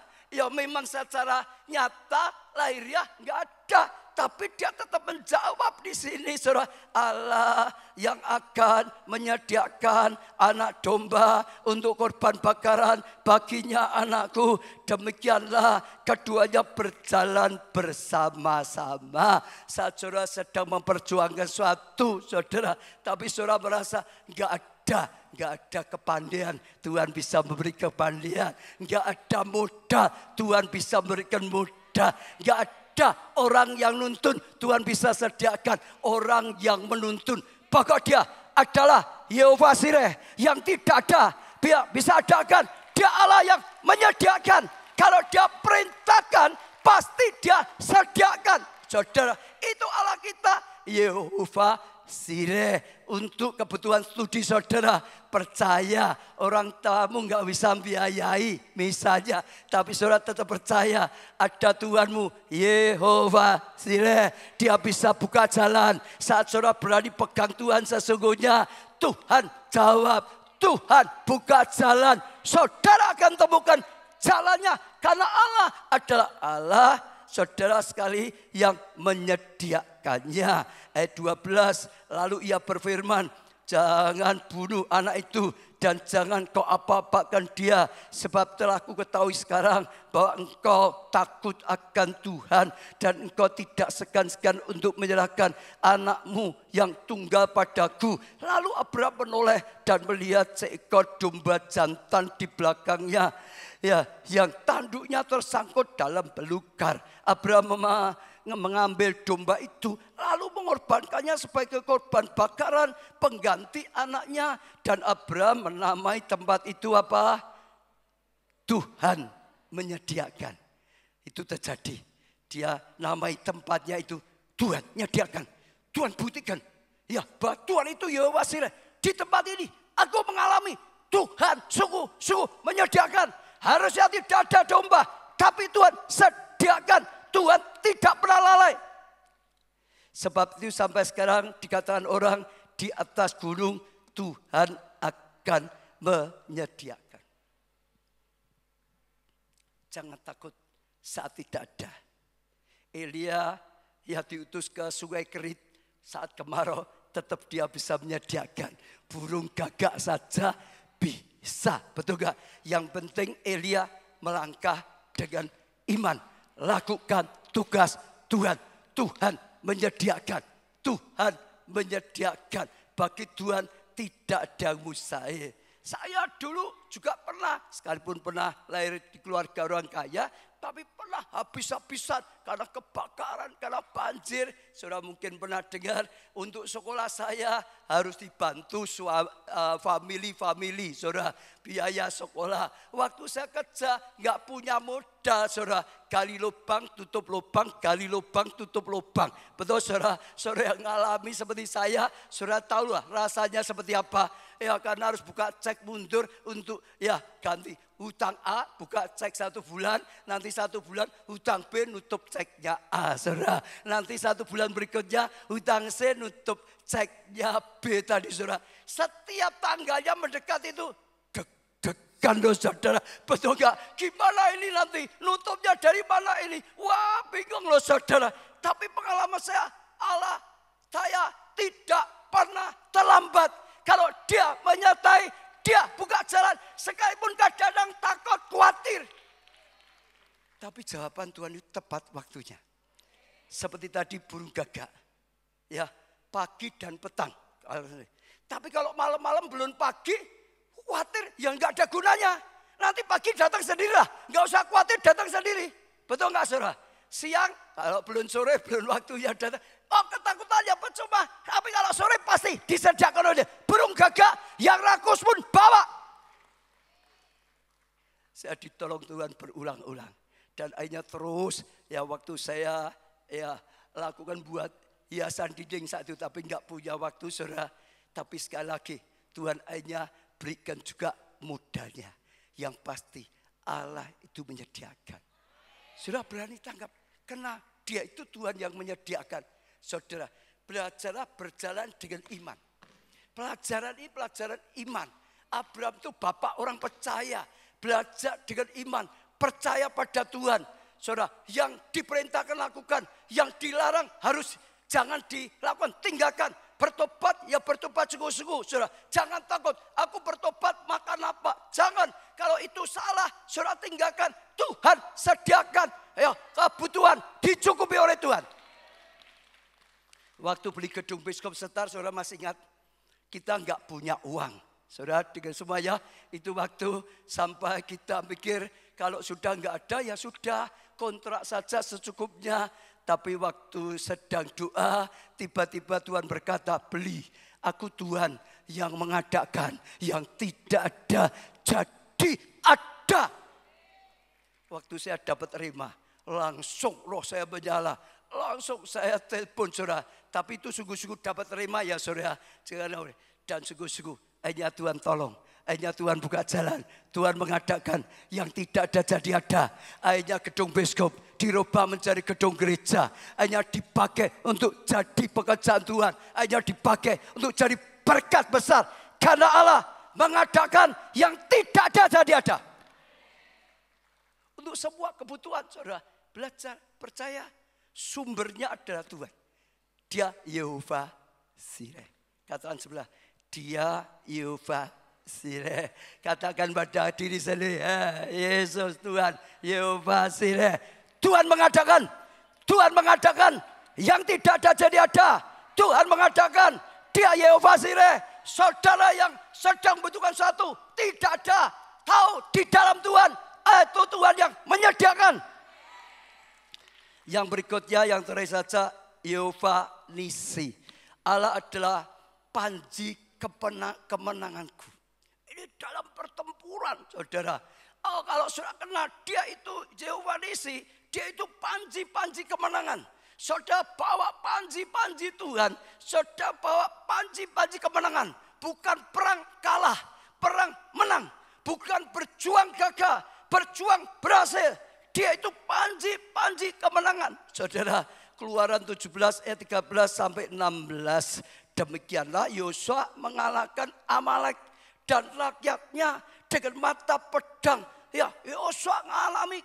memang secara nyata lahiriah nggak ada, tapi dia tetap menjawab di sini, saudara. Allah yang akan menyediakan anak domba untuk korban bakaran baginya anakku. Demikianlah keduanya berjalan bersama-sama. Saat saudara sedang memperjuangkan sesuatu, saudara, tapi saudara merasa nggak ada kepandaian, Tuhan bisa memberi kepandaian. Nggak ada modal, Tuhan bisa memberikan modal. Nggak ada ada orang yang nuntun, Tuhan bisa sediakan orang yang menuntun. Bahwa dia adalah Yehova Sireh yang tidak ada, dia bisa adakan. Dia Allah yang menyediakan. Kalau dia perintahkan, pasti dia sediakan. Saudara, itu Allah kita, Yehova Sireh. Untuk kebutuhan studi saudara, percaya orang tamu nggak bisa biayai misalnya, tapi saudara tetap percaya ada Tuhanmu, Yehova Sireh. Dia bisa buka jalan. Saat saudara berani pegang Tuhan sesungguhnya, Tuhan jawab, Tuhan buka jalan. Saudara akan temukan jalannya karena Allah adalah Allah, saudara sekali, yang menyediakannya. Ayat 12, lalu ia berfirman, jangan bunuh anak itu dan jangan kau apa-apakan dia. Sebab telah ku ketahui sekarang bahwa engkau takut akan Tuhan dan engkau tidak segan-segan untuk menyerahkan anakmu yang tunggal padaku. Lalu Abraham menoleh dan melihat seekor domba jantan di belakangnya, ya, yang tanduknya tersangkut dalam belukar. Abraham mengambil domba itu lalu mengorbankannya sebagai korban bakaran pengganti anaknya. Dan Abraham menamai tempat itu apa? Tuhan menyediakan. Itu terjadi. Dia namai tempatnya itu Tuhan menyediakan. Tuhan buktikan. Ya, bahwa Tuhan itu Yehova Sireh. Di tempat ini aku mengalami Tuhan sungguh menyediakan. Harusnya tidak ada domba, tapi Tuhan sediakan. Tuhan tidak pernah lalai. Sebab itu sampai sekarang dikatakan orang di atas gunung, Tuhan akan menyediakan. Jangan takut saat tidak ada. Elia yang diutus ke sungai Kerit saat kemarau, tetap dia bisa menyediakan. Burung gagak saja bisa, betul gak? Yang penting Elia melangkah dengan iman. Lakukan tugas Tuhan. Tuhan menyediakan. Tuhan menyediakan. Bagi Tuhan tidak ada yang mustahil. Saya dulu juga pernah, sekalipun pernah lahir di keluarga orang kaya, tapi pernah habis-habisan karena kebakaran, karena banjir. Saudara mungkin pernah dengar, untuk sekolah saya harus dibantu family, saudara, biaya sekolah. Waktu saya kerja nggak punya modal, saudara, gali lubang, tutup lubang, gali lubang, tutup lubang. Betul saudara, saudara yang ngalami seperti saya, saudara tahu lah rasanya seperti apa. Ya karena harus buka cek mundur untuk ya ganti hutang A, buka cek 1 bulan, nanti 1 bulan hutang B nutup ceknya A, saudara. Nanti 1 bulan berikutnya hutang C nutup ceknya B tadi, saudara. Setiap tanggalnya mendekat itu deg-degan loh, saudara. Betul gak? Gimana ini nanti? Nutupnya dari mana ini? Wah bingung loh, saudara. Tapi pengalaman saya, Allah saya tidak pernah terlambat. Kalau dia menyertai, dia buka jalan. Sekalipun kadang takut, khawatir. Tapi jawaban Tuhan itu tepat waktunya. Seperti tadi burung gagak. Ya, pagi dan petang. Tapi kalau malam-malam belum pagi, khawatir yang gak ada gunanya. Nanti pagi datang sendirilah. Gak usah khawatir, datang sendiri. Betul gak saudara? Siang, kalau belum sore, belum waktunya datang. Oh ketakutannya percuma. Tapi kalau sore pasti disediakan oleh burung gagak yang rakus pun bawa. Saya ditolong Tuhan berulang-ulang. Dan akhirnya terus ya waktu saya ya lakukan buat hiasan dinding saat itu. Tapi enggak punya waktu saudara. Tapi sekali lagi Tuhan akhirnya berikan juga modalnya. Yang pasti Allah itu menyediakan. Saudara berani tangkap. Karena dia itu Tuhan yang menyediakan. Saudara, belajarlah berjalan dengan iman. Pelajaran ini pelajaran iman. Abraham itu bapak orang percaya. Belajar dengan iman. Percaya pada Tuhan. Saudara, yang diperintahkan lakukan. Yang dilarang harus jangan dilakukan, tinggalkan. Bertobat, ya bertobat sungguh-sungguh. Saudara, jangan takut. Aku bertobat makan apa? Jangan. Kalau itu salah, saudara tinggalkan. Tuhan sediakan. Ya, kebutuhan dicukupi oleh Tuhan. Waktu beli gedung Biskop Setar, saudara masih ingat, kita nggak punya uang. Saudara dengan semuanya, itu waktu sampai kita mikir kalau sudah nggak ada ya sudah. kontrak saja secukupnya. Tapi waktu sedang doa, tiba-tiba Tuhan berkata, beli. Aku Tuhan yang mengadakan, yang tidak ada, jadi ada. Waktu saya dapat terima, langsung roh saya menyala. Langsung saya telepon saudara. Tapi itu sungguh-sungguh dapat terima ya saudara. Dan sungguh-sungguh hanya Tuhan tolong. Hanya Tuhan buka jalan. Tuhan mengadakan yang tidak ada jadi ada. Akhirnya gedung biskop dirubah menjadi gedung gereja. Hanya dipakai untuk jadi pekerjaan Tuhan. Hanya dipakai untuk jadi berkat besar. Karena Allah mengadakan yang tidak ada jadi ada. Untuk semua kebutuhan saudara. Belajar, percaya. Sumbernya adalah Tuhan. Dia Yehova Sireh. Katakan sebelah. Dia Yehova Sireh. Katakan pada diri sendiri, Yesus Tuhan, Yehova Sireh. Tuhan mengadakan yang tidak ada jadi ada. Tuhan mengadakan, dia Yehova Sireh. Saudara yang sedang membutuhkan satu, tidak ada. Tahu di dalam Tuhan, itu Tuhan yang menyediakan. Yang berikutnya yang terakhir saja, Yehova Nisi. Allah adalah panji kemenanganku. Dalam pertempuran saudara. Oh, kalau saudara kenal dia itu Yehova Nisi. Dia itu panji-panji kemenangan. Saudara bawa panji-panji Tuhan. Saudara bawa panji-panji kemenangan. Bukan perang kalah. Perang menang. Bukan berjuang gagal. Berjuang berhasil. Dia itu panji-panji kemenangan. Saudara, Keluaran 17 ayat 13 sampai 16. Demikianlah Yosua mengalahkan Amalek dan rakyatnya dengan mata pedang. Ya, Yosua mengalami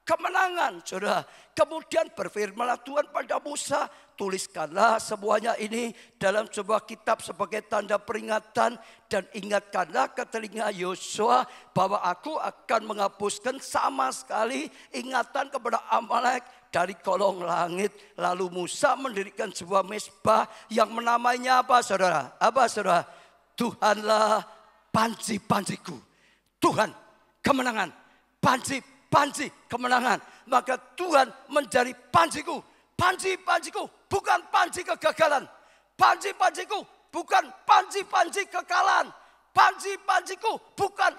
kemenangan, saudara. Kemudian berfirmanlah Tuhan pada Musa, tuliskanlah semuanya ini dalam sebuah kitab sebagai tanda peringatan dan ingatkanlah ke telinga Yosua bahwa aku akan menghapuskan sama sekali ingatan kepada Amalek dari kolong langit. Lalu Musa mendirikan sebuah mezbah yang menamainya apa, saudara? Apa, saudara? Tuhanlah panji-panjiku. Tuhan kemenangan. Panji kemenangan. Maka Tuhan menjadi panjiku. Panji-panjiku bukan panji kegagalan. Panji-panjiku bukan panji-panji kekalahan. Panji-panjiku bukan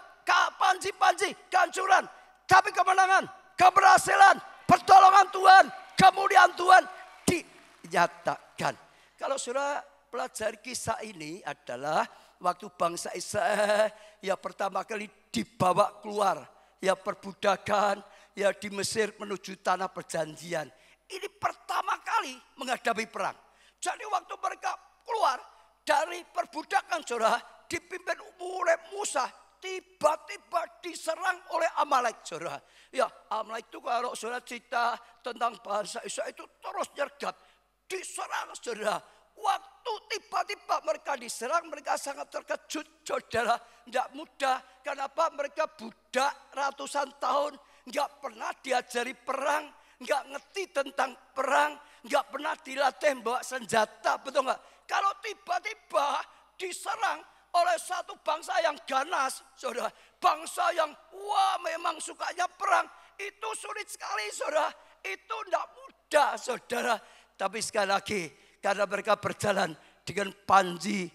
panji-panji kehancuran. Tapi kemenangan, keberhasilan, pertolongan Tuhan, kemuliaan Tuhan dinyatakan. Kalau saudara pelajari kisah ini adalah waktu bangsa Israel ya pertama kali dibawa keluar. Ya perbudakan, ya di Mesir menuju tanah perjanjian. Ini pertama kali menghadapi perang. Jadi waktu mereka keluar dari perbudakan saudara, dipimpin oleh Musa, tiba-tiba diserang oleh Amalek saudara. Ya Amalek itu kalau saudara cerita tentang bangsa Israel itu terus nyergap. Diserang saudara. Waktu tiba-tiba mereka diserang, mereka sangat terkejut saudara. Tidak mudah, kenapa mereka budak ratusan tahun. Tidak pernah diajari perang, tidak ngerti tentang perang. Tidak pernah dilatih bawa senjata, betul nggak? Kalau tiba-tiba diserang oleh satu bangsa yang ganas, saudara. Bangsa yang memang sukanya perang. Itu sulit sekali saudara, itu tidak mudah saudara. Tapi sekali lagi, karena mereka berjalan dengan panji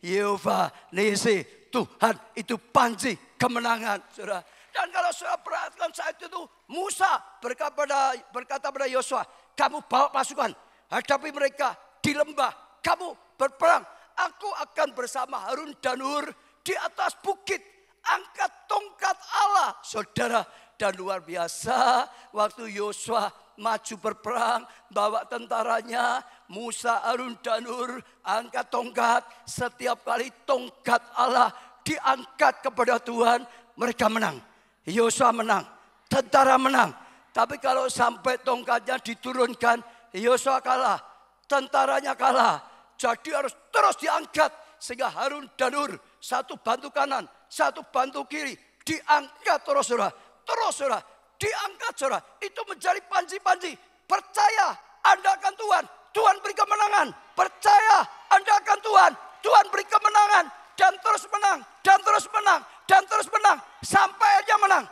Yehova Nisi. Tuhan itu panji kemenangan saudara. Dan kalau saudara perhatikan saat itu Musa berkata pada Yosua, kamu bawa pasukan hadapi mereka di lembah. Kamu berperang. Aku akan bersama Harun dan Hur di atas bukit. Angkat tongkat Allah saudara. Dan luar biasa waktu Yosua maju berperang, bawa tentaranya, Musa, Harun dan Hur angkat tongkat. Setiap kali tongkat Allah diangkat kepada Tuhan, mereka menang. Yosua menang, tentara menang. Tapi kalau sampai tongkatnya diturunkan, Yosua kalah, tentaranya kalah. Jadi harus terus diangkat sehingga Harun dan Hur satu bantu kanan, satu bantu kiri, diangkat terus saudara. Terus saudara, diangkat saudara. Itu menjadi panji-panji. Percaya, andalkan Tuhan. Tuhan beri kemenangan. Percaya, andalkan Tuhan. Tuhan beri kemenangan. Dan terus menang. Dan terus menang. Dan terus menang. Sampai aja menang.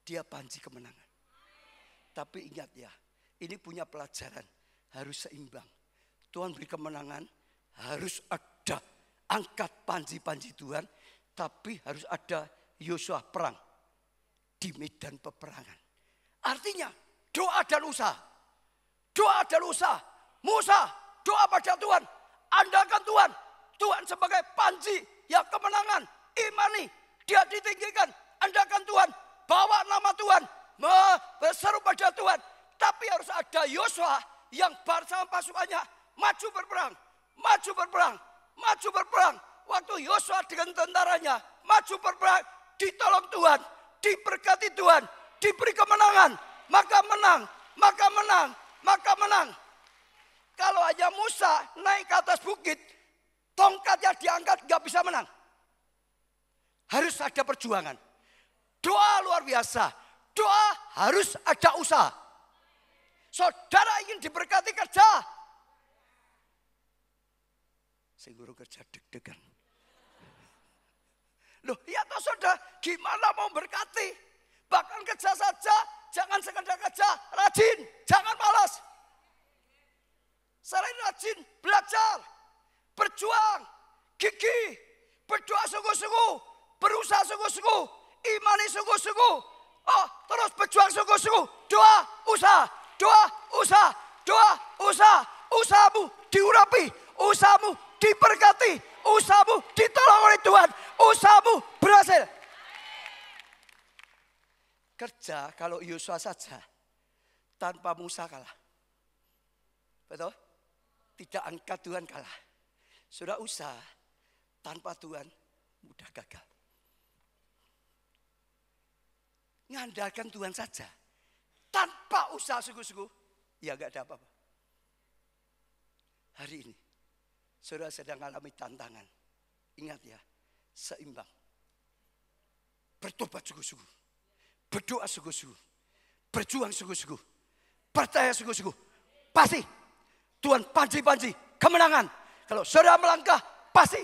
dia panji kemenangan. Tapi ingat ya, ini punya pelajaran, harus seimbang. Tuhan beri kemenangan, harus ada angkat panji-panji Tuhan, tapi harus ada Yosua perang di medan peperangan. Artinya doa dan usaha. Doa dan usaha. Musa doa pada Tuhan, andalkan Tuhan. Tuhan sebagai panji yang kemenangan, imani, dia ditinggikan, andalkan Tuhan, bawa nama Tuhan, berseru pada Tuhan. Tapi harus ada Yosua yang bersama pasukannya maju berperang, maju berperang, maju berperang. Waktu Yosua dengan tentaranya maju berperang, ditolong Tuhan, diberkati Tuhan, diberi kemenangan, maka menang, maka menang, maka menang. Kalau hanya Musa naik ke atas bukit, tongkatnya diangkat gak bisa menang. Harus ada perjuangan. Doa luar biasa. Doa harus ada usaha. Saudara ingin diberkati kerja. Saya guru kerja deg-degan. Loh, ya toh saudara, gimana mau berkati? Bahkan kerja saja, jangan sekedar kerja, rajin, jangan malas. Selain rajin, belajar, berjuang, gigih, berdoa sungguh-sungguh, berusaha sungguh-sungguh, imani sungguh-sungguh. Oh, terus berjuang sungguh-sungguh, doa, usaha, doa, usaha, doa, usaha. Usahamu diurapi, usahamu diberkati, usahamu ditolong oleh Tuhan, usahamu berhasil. Kerja kalau Yosua saja tanpa Musa kalah. Betul? Tidak angkat Tuhan kalah. Sudah usaha tanpa Tuhan mudah gagal. Ngandalkan Tuhan saja tanpa usaha sungguh-sungguh, ya gak ada apa-apa. Hari ini saudara sedang alami tantangan. Ingat ya, seimbang. Bertobat sungguh-sungguh, berdoa sungguh-sungguh, berjuang sungguh-sungguh, percaya sungguh-sungguh. Pasti Tuhan panji-panji kemenangan. Kalau saudara melangkah, pasti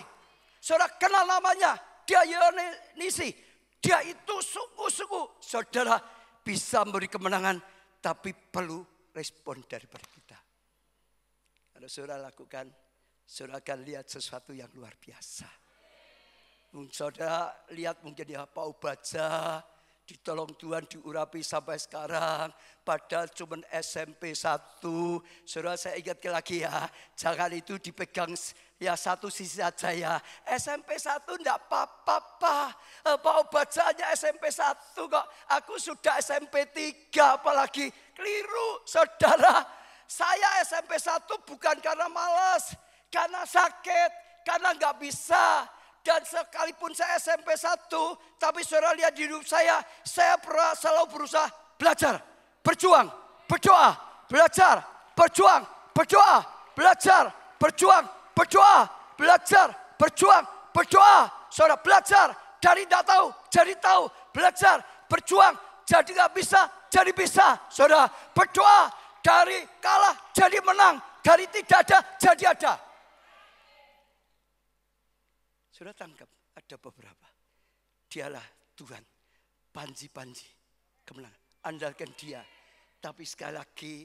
saudara kenal namanya, dia Yonisi. Dia itu sungguh-sungguh. Saudara bisa memberi kemenangan, tapi perlu respon daripada kita. Kalau saudara lakukan, saudara akan lihat sesuatu yang luar biasa. Saudara lihat mungkin ya Pak Ubaja, ditolong Tuhan diurapi sampai sekarang. Padahal cuma SMP 1. Saudara saya ingat lagi ya. Jangan itu dipegang ya satu sisi saja ya. SMP 1 enggak apa-apa. Pak Ubajanya SMP 1 kok. Aku sudah SMP 3 apalagi. Keliru saudara. Saya SMP 1 bukan karena malas. Karena sakit. Karena enggak bisa. Dan sekalipun saya SMP 1, tapi saudara lihat di hidup saya selalu berusaha belajar, berjuang, berdoa, belajar, berjuang, berdoa, belajar, berjuang, berdoa, belajar, berjuang, berdoa. Saudara belajar dari tidak tahu, jadi tahu, belajar, berjuang, jadi nggak bisa, jadi bisa. Saudara berdoa dari kalah jadi menang, dari tidak ada jadi ada. Sudah tangkap, ada beberapa. Dialah Tuhan, panji-panji kemenangan. Andalkan dia. Tapi sekali lagi,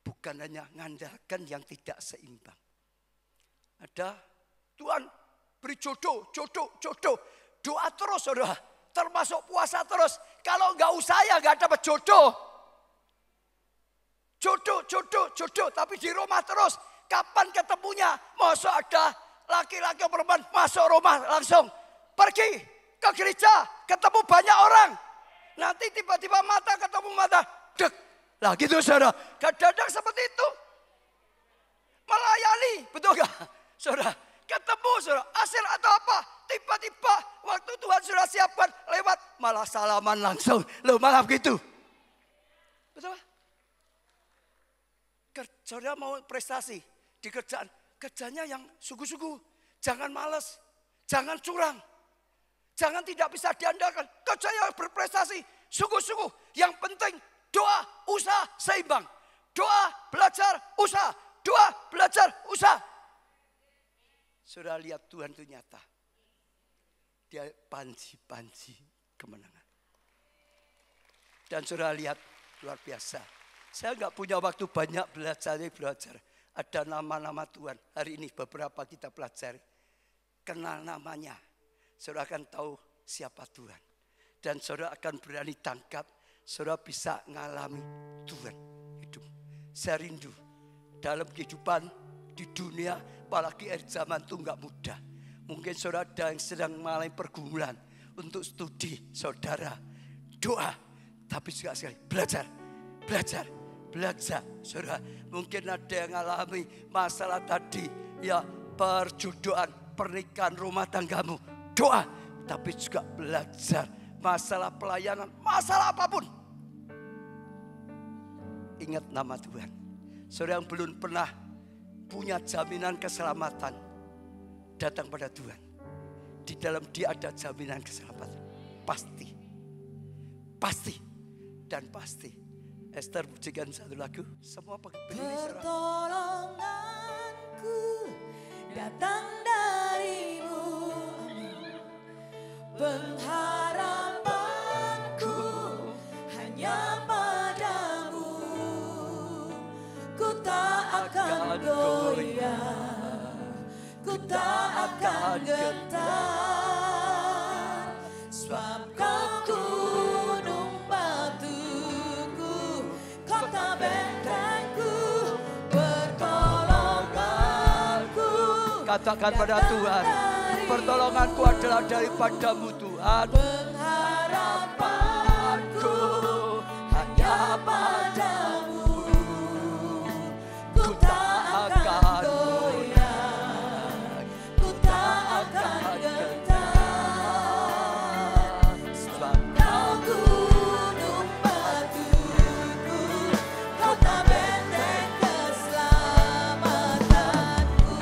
bukan hanya mengandalkan yang tidak seimbang. Ada Tuhan beri jodoh, jodoh, jodoh. Doa terus saudara, termasuk puasa terus. Kalau enggak usaha ya enggak dapat jodoh. Jodoh, jodoh, jodoh. Tapi di rumah terus. Kapan ketemunya? Masa ada laki-laki atau perempuan masuk rumah langsung pergi ke gereja, ketemu banyak orang. Nanti tiba-tiba mata ketemu mata, dek. Lah gitu saudara, kadang-kadang seperti itu. Melayani, betul gak? Saudara, ketemu saudara, hasil atau apa? Tiba-tiba waktu Tuhan sudah siapkan lewat, malah salaman langsung. Loh malah begitu. Betul gak? Saudara mau prestasi di kerjaan. Kerjanya yang sungguh-sungguh. Jangan malas. Jangan curang. Jangan tidak bisa diandalkan. Kerja yang berprestasi. Sungguh-sungguh. Yang penting doa, usaha, seimbang. Doa, belajar, usaha. Doa, belajar, usaha. Sudah lihat Tuhan itu nyata. Dia panji-panji kemenangan. Dan saudara lihat, luar biasa. Saya nggak punya waktu banyak belajar. Ada nama-nama Tuhan. Hari ini beberapa kita pelajari. Kenal namanya. Saudara akan tahu siapa Tuhan. Dan saudara akan berani tangkap. Saudara bisa ngalami Tuhan hidup. Saya rindu dalam kehidupan di dunia, apalagi zaman itu nggak mudah. Mungkin saudara ada yang sedang mengalami pergumulan untuk studi, saudara doa, tapi juga sekali belajar. Saudara, mungkin ada yang mengalami masalah tadi, ya perjodohan, pernikahan, rumah tanggamu, doa, tapi juga belajar. Masalah pelayanan, masalah apapun, ingat nama Tuhan. Saudara yang belum pernah punya jaminan keselamatan, datang pada Tuhan. Di dalam Dia ada jaminan keselamatan. Pasti. Dan pasti. Esther pujikan satu lagu. Semua pakai berdiri. Pertolonganku datang darimu. Pengharapanku hanya padamu. Ku tak akan goyah, ku tak akan gentar, sebab Kau gunung batuku, kota bentengku, pertolonganku. Katakan pada Tuhan, pertolonganku adalah daripadamu Tuhan. Pengharapanku hanya padamu. Ku tak akan goyah, ku tak akan gentar, sebab Kau gunung batuku, kota benteng keselamatanku.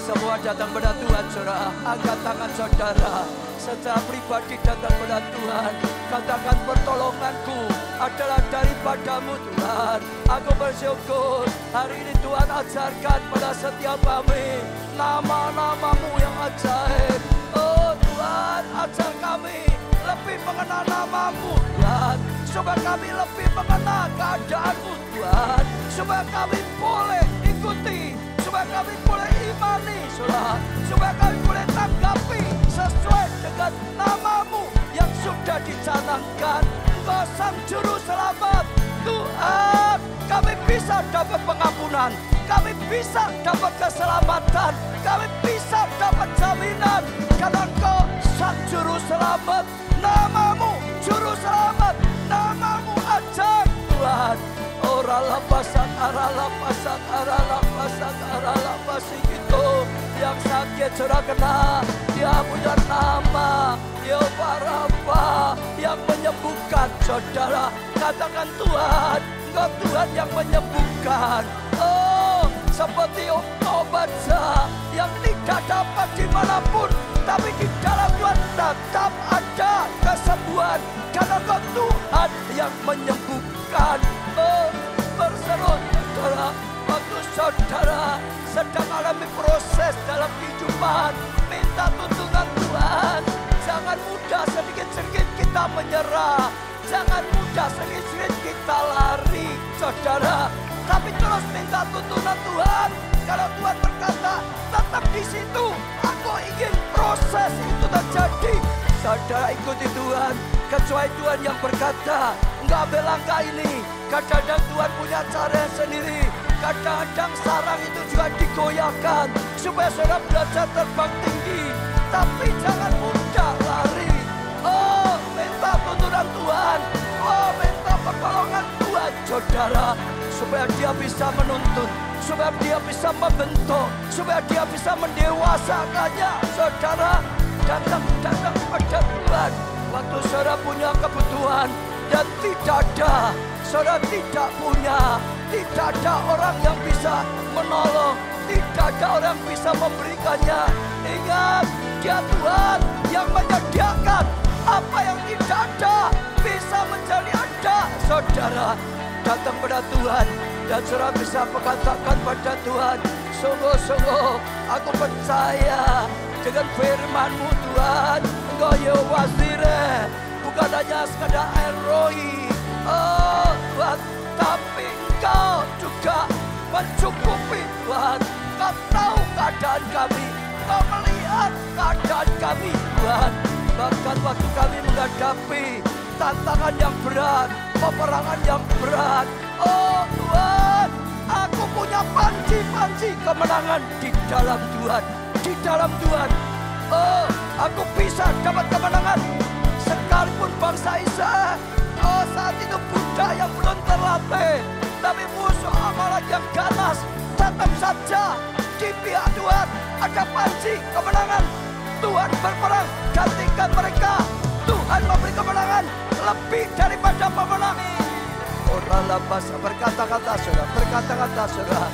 Semua datang pada Tuhan, saudara. Angkat tangan saudara. Secara pribadi datang pada Tuhan. Katakan, pertolonganku adalah daripadamu Tuhan. Aku bersyukur hari ini Tuhan ajarkan pada setiap kami nama-namamu yang ajaib. Oh Tuhan, ajar kami lebih mengenal namamu Tuhan, supaya kami lebih mengenal keadaanmu Tuhan, supaya kami boleh ikuti, supaya kami boleh imani, supaya kami boleh tanggapi sesuai dengan namamu yang sudah dicanangkan. Engkau sang juru selamat Tuhan. Kami bisa dapat pengampunan, kami bisa dapat keselamatan, kami bisa dapat jaminan, karena Engkau sang juru selamat. Namamu juru selamat, namamu ajaib Tuhan. Aralapasan itu yang sakit sudah kena, Dia punya nama Yehovah yang menyembuhkan. Saudara, katakan Tuhan, Engkau Tuhan yang menyembuhkan. Oh, seperti obat yang tidak dapat dimanapun, tapi di dalam Tuhan tetap ada kesembuhan, karena Engkau Tuhan yang menyembuhkan. Oh, berseru saudara, waktu saudara sedang alami proses dalam kehidupan, minta tuntunan Tuhan. Jangan mudah sedikit-sedikit kita menyerah, jangan mudah sedikit-sedikit kita lari, saudara. Tapi terus minta tuntunan Tuhan. Kalau Tuhan berkata, tetap di situ, aku ingin proses itu terjadi. Saudara, ikuti Tuhan. Kecuali Tuhan yang berkata, enggak ambil langkah ini. Kadang-kadang Tuhan punya cara sendiri. Kadang-kadang sarang itu juga digoyahkan supaya saudara belajar terbang tinggi. Tapi jangan mudah lari. Oh, minta tuntunan Tuhan. Oh, minta pertolongan Tuhan, saudara. Supaya Dia bisa menuntun, supaya Dia bisa membentuk, supaya Dia bisa mendewasakannya. Saudara, datang kepada Tuhan. Waktu saudara punya kebutuhan dan tidak ada, saudara tidak punya, tidak ada orang yang bisa menolong, tidak ada orang yang bisa memberikannya. Ingat, Dia Tuhan yang menyediakan apa yang tidak ada bisa menjadi ada. Saudara, datang pada Tuhan dan saudara bisa mengatakan pada Tuhan, sungguh-sungguh aku percaya dengan firman-Mu Tuhan. Engkau Yehovah Jireh, bukan hanya sekadar Elrohi, Oh Tuhan, tapi Engkau juga mencukupi Tuhan. Kau tahu keadaan kami, Kau melihat keadaan kami Tuhan. Bahkan waktu kami menghadapi tantangan yang berat, peperangan yang berat, oh Tuhan, aku punya panci-panci kemenangan di dalam Tuhan, di dalam Tuhan. Oh, aku bisa dapat kemenangan sekalipun bangsa Israel, oh saat itu Buddha yang belum terlatih, tapi musuh amalan yang ganas tetap saja di pihak Tuhan ada panci kemenangan. Tuhan berperang, gantikan mereka. Tuhan memberi kemenangan lebih daripada pemenang. Orang lepas berkata-kata saudara, berkata-kata saudara.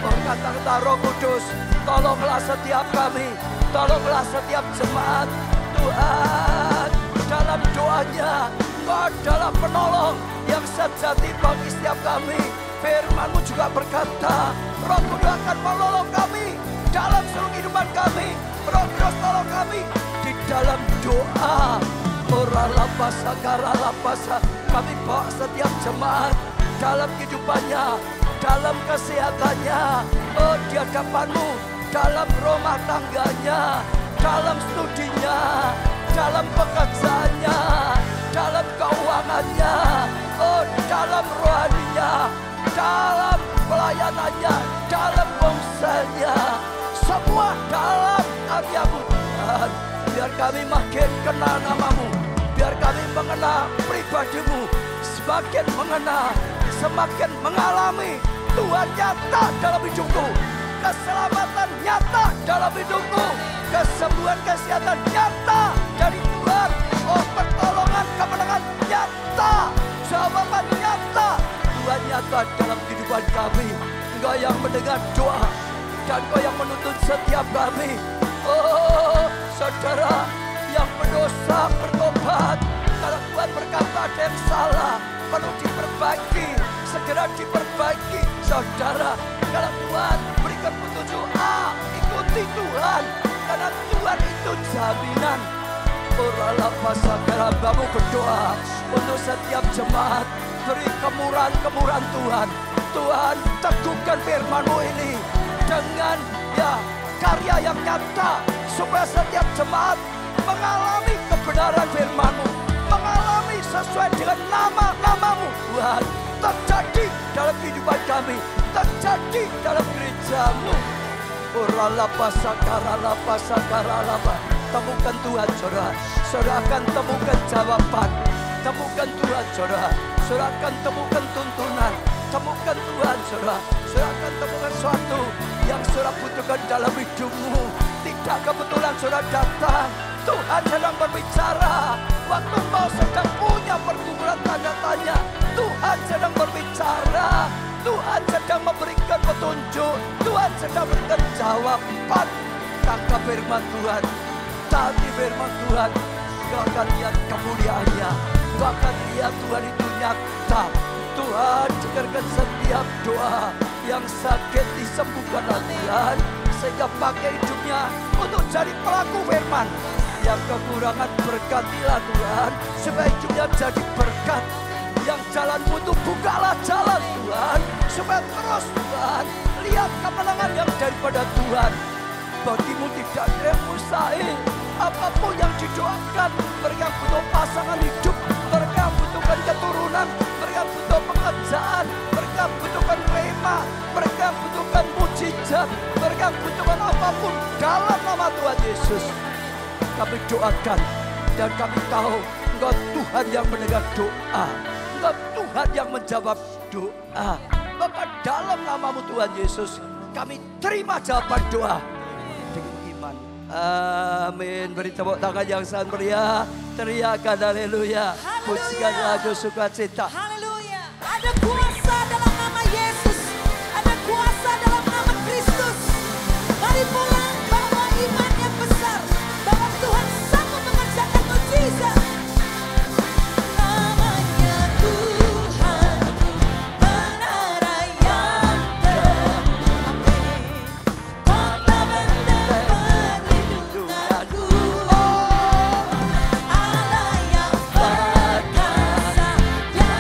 Berkata-kata Roh Kudus, tolonglah setiap kami, tolonglah setiap jemaat. Tuhan, dalam doanya, Engkau adalah penolong yang sejati bagi setiap kami. Firman-Mu juga berkata, Roh Kudus akan menolong kami dalam seluruh kehidupan kami. Roh Kudus tolong kami di dalam doa. Ora lapasa kara lapasa, kami bawa setiap jemaat dalam kehidupannya, dalam kesehatannya, oh di hadapan-Mu, dalam rumah tangganya, dalam studinya, dalam pekerjaannya, dalam keuangannya, oh dalam rohaninya, dalam pelayanannya, dalam bongselnya, semua dalam karya-Mu Tuhan. Biar kami makin kenal nama-Mu, biar kami mengenal pribadi-Mu, semakin mengenal, semakin mengalami Tuhan nyata dalam hidupku, keselamatan nyata dalam hidupku, kesembuhan kesehatan nyata dari Tuhan, oh pertolongan kemenangan nyata, jawaban nyata, Tuhan nyata dalam kehidupan kami. Engkau yang mendengar doa dan Engkau yang menuntun setiap kami. Oh saudara yang berdosa bertobat, kalau Tuhan berkata ada yang salah perlu diperbaiki, segera diperbaiki. Saudara, kalau Tuhan berikan petunjuk A, ikuti Tuhan, karena Tuhan itu jaminan. Oralah pasal kamu berdoa untuk setiap jemaat, beri kemurahan Tuhan. Tuhan teguhkan firman-Mu ini dengan karya yang nyata, supaya setiap jemaat mengalami kebenaran firman-Mu, mengalami sesuai dengan nama-nama-Mu Tuhan, terjadi dalam kehidupan kami, terjadi dalam gereja-Mu. Oralapa sakaralapa sakaralapa. Temukan Tuhan saudara, saudara akan temukan jawaban. Temukan Tuhan saudara, saudara akan temukan tuntunan. Temukan Tuhan saudara, saudara akan temukan sesuatu yang saudara butuhkan dalam hidupmu. Tidak kebetulan saudara datang, Tuhan sedang berbicara. Waktu kau sedang punya pergumulan tanda tanya, Tuhan sedang berbicara. Tuhan sedang memberikan petunjuk, Tuhan sedang memberikan jawaban. Tangkap firman Tuhan, taati firman Tuhan. Kau akan lihat kemuliaannya, kau akan lihat Tuhan itu nyata. Tuhan dengarkan setiap doa, yang sakit disembuhkanlah Tuhan, sehingga pakai hidupnya untuk jadi pelaku firman. Yang kekurangan berkatilah Tuhan, supaya hidupnya jadi berkat. Yang jalanmu itu bukalah jalan Tuhan, supaya terus Tuhan lihat kemenangan yang daripada Tuhan. Bagimu tidak ada yang mustahil. Apapun yang didoakan, mereka butuh pasangan hidup, mereka butuhkan keturunan, mereka butuh pekerjaan, mereka butuhkan rema, mereka butuhkan mujizat, mereka butuhkan apapun dalam nama Tuhan Yesus. Kami doakan dan kami tahu Engkau Tuhan yang mendengar doa, Engkau Tuhan yang menjawab doa. Maka dalam nama-Mu Tuhan Yesus, kami terima jawaban doa dengan iman. Amin. Beri tepuk tangan yang sangat meriah. Teriakan haleluya. Pujikan lagu sukacita. Haleluya. Ada kuasa dalam nama Yesus. Ada kuasa dalam nama Kristus. Mari pulang bawa iman yang besar, bahwa Tuhan sanggup mengerjakan mukjizat. Namanya Tuhan, menara yang teguh, kota benteng perlindunganku. Allah yang perkasa, Dia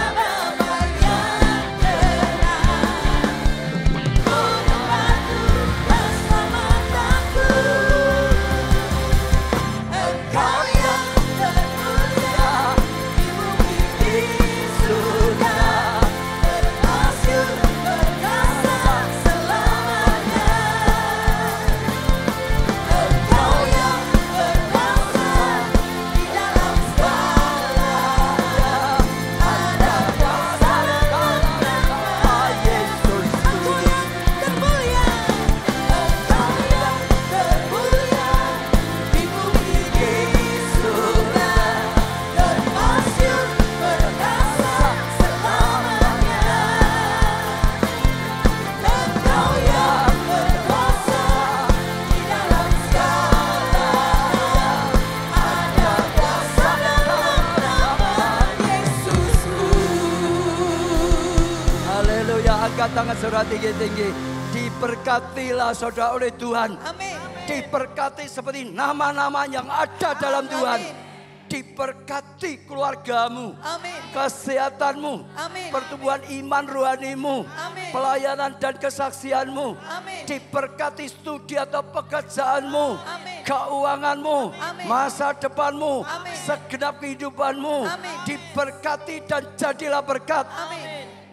tangan saudara tinggi-tinggi. Diberkatilah saudara oleh Tuhan. Amin. Diberkati seperti nama-nama yang ada dalam Tuhan. Amin. Diberkati keluargamu, Amin. kesehatanmu, Amin. pertumbuhan iman rohanimu, Amin. pelayanan dan kesaksianmu. Amin. Diberkati studi atau pekerjaanmu, Amin. keuanganmu, Amin. masa depanmu, Amin. segenap kehidupanmu. Amin. Diberkati dan jadilah berkat. Amin.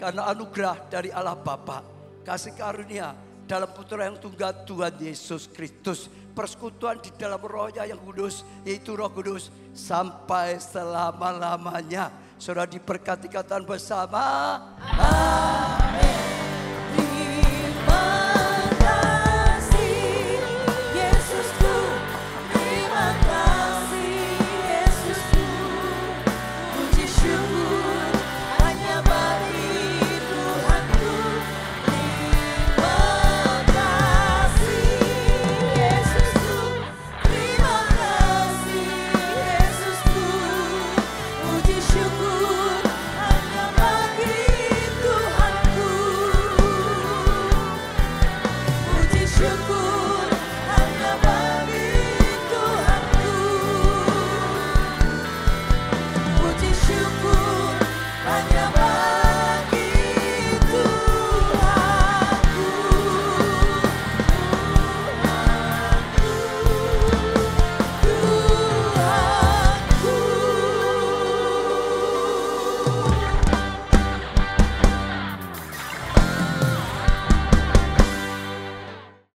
Karena anugerah dari Allah Bapa, kasih karunia dalam Putra yang tunggal Tuhan Yesus Kristus, persekutuan di dalam Rohnya yang kudus, yaitu Roh Kudus, sampai selama-lamanya. Saudara diberkati katakan bersama. Amin.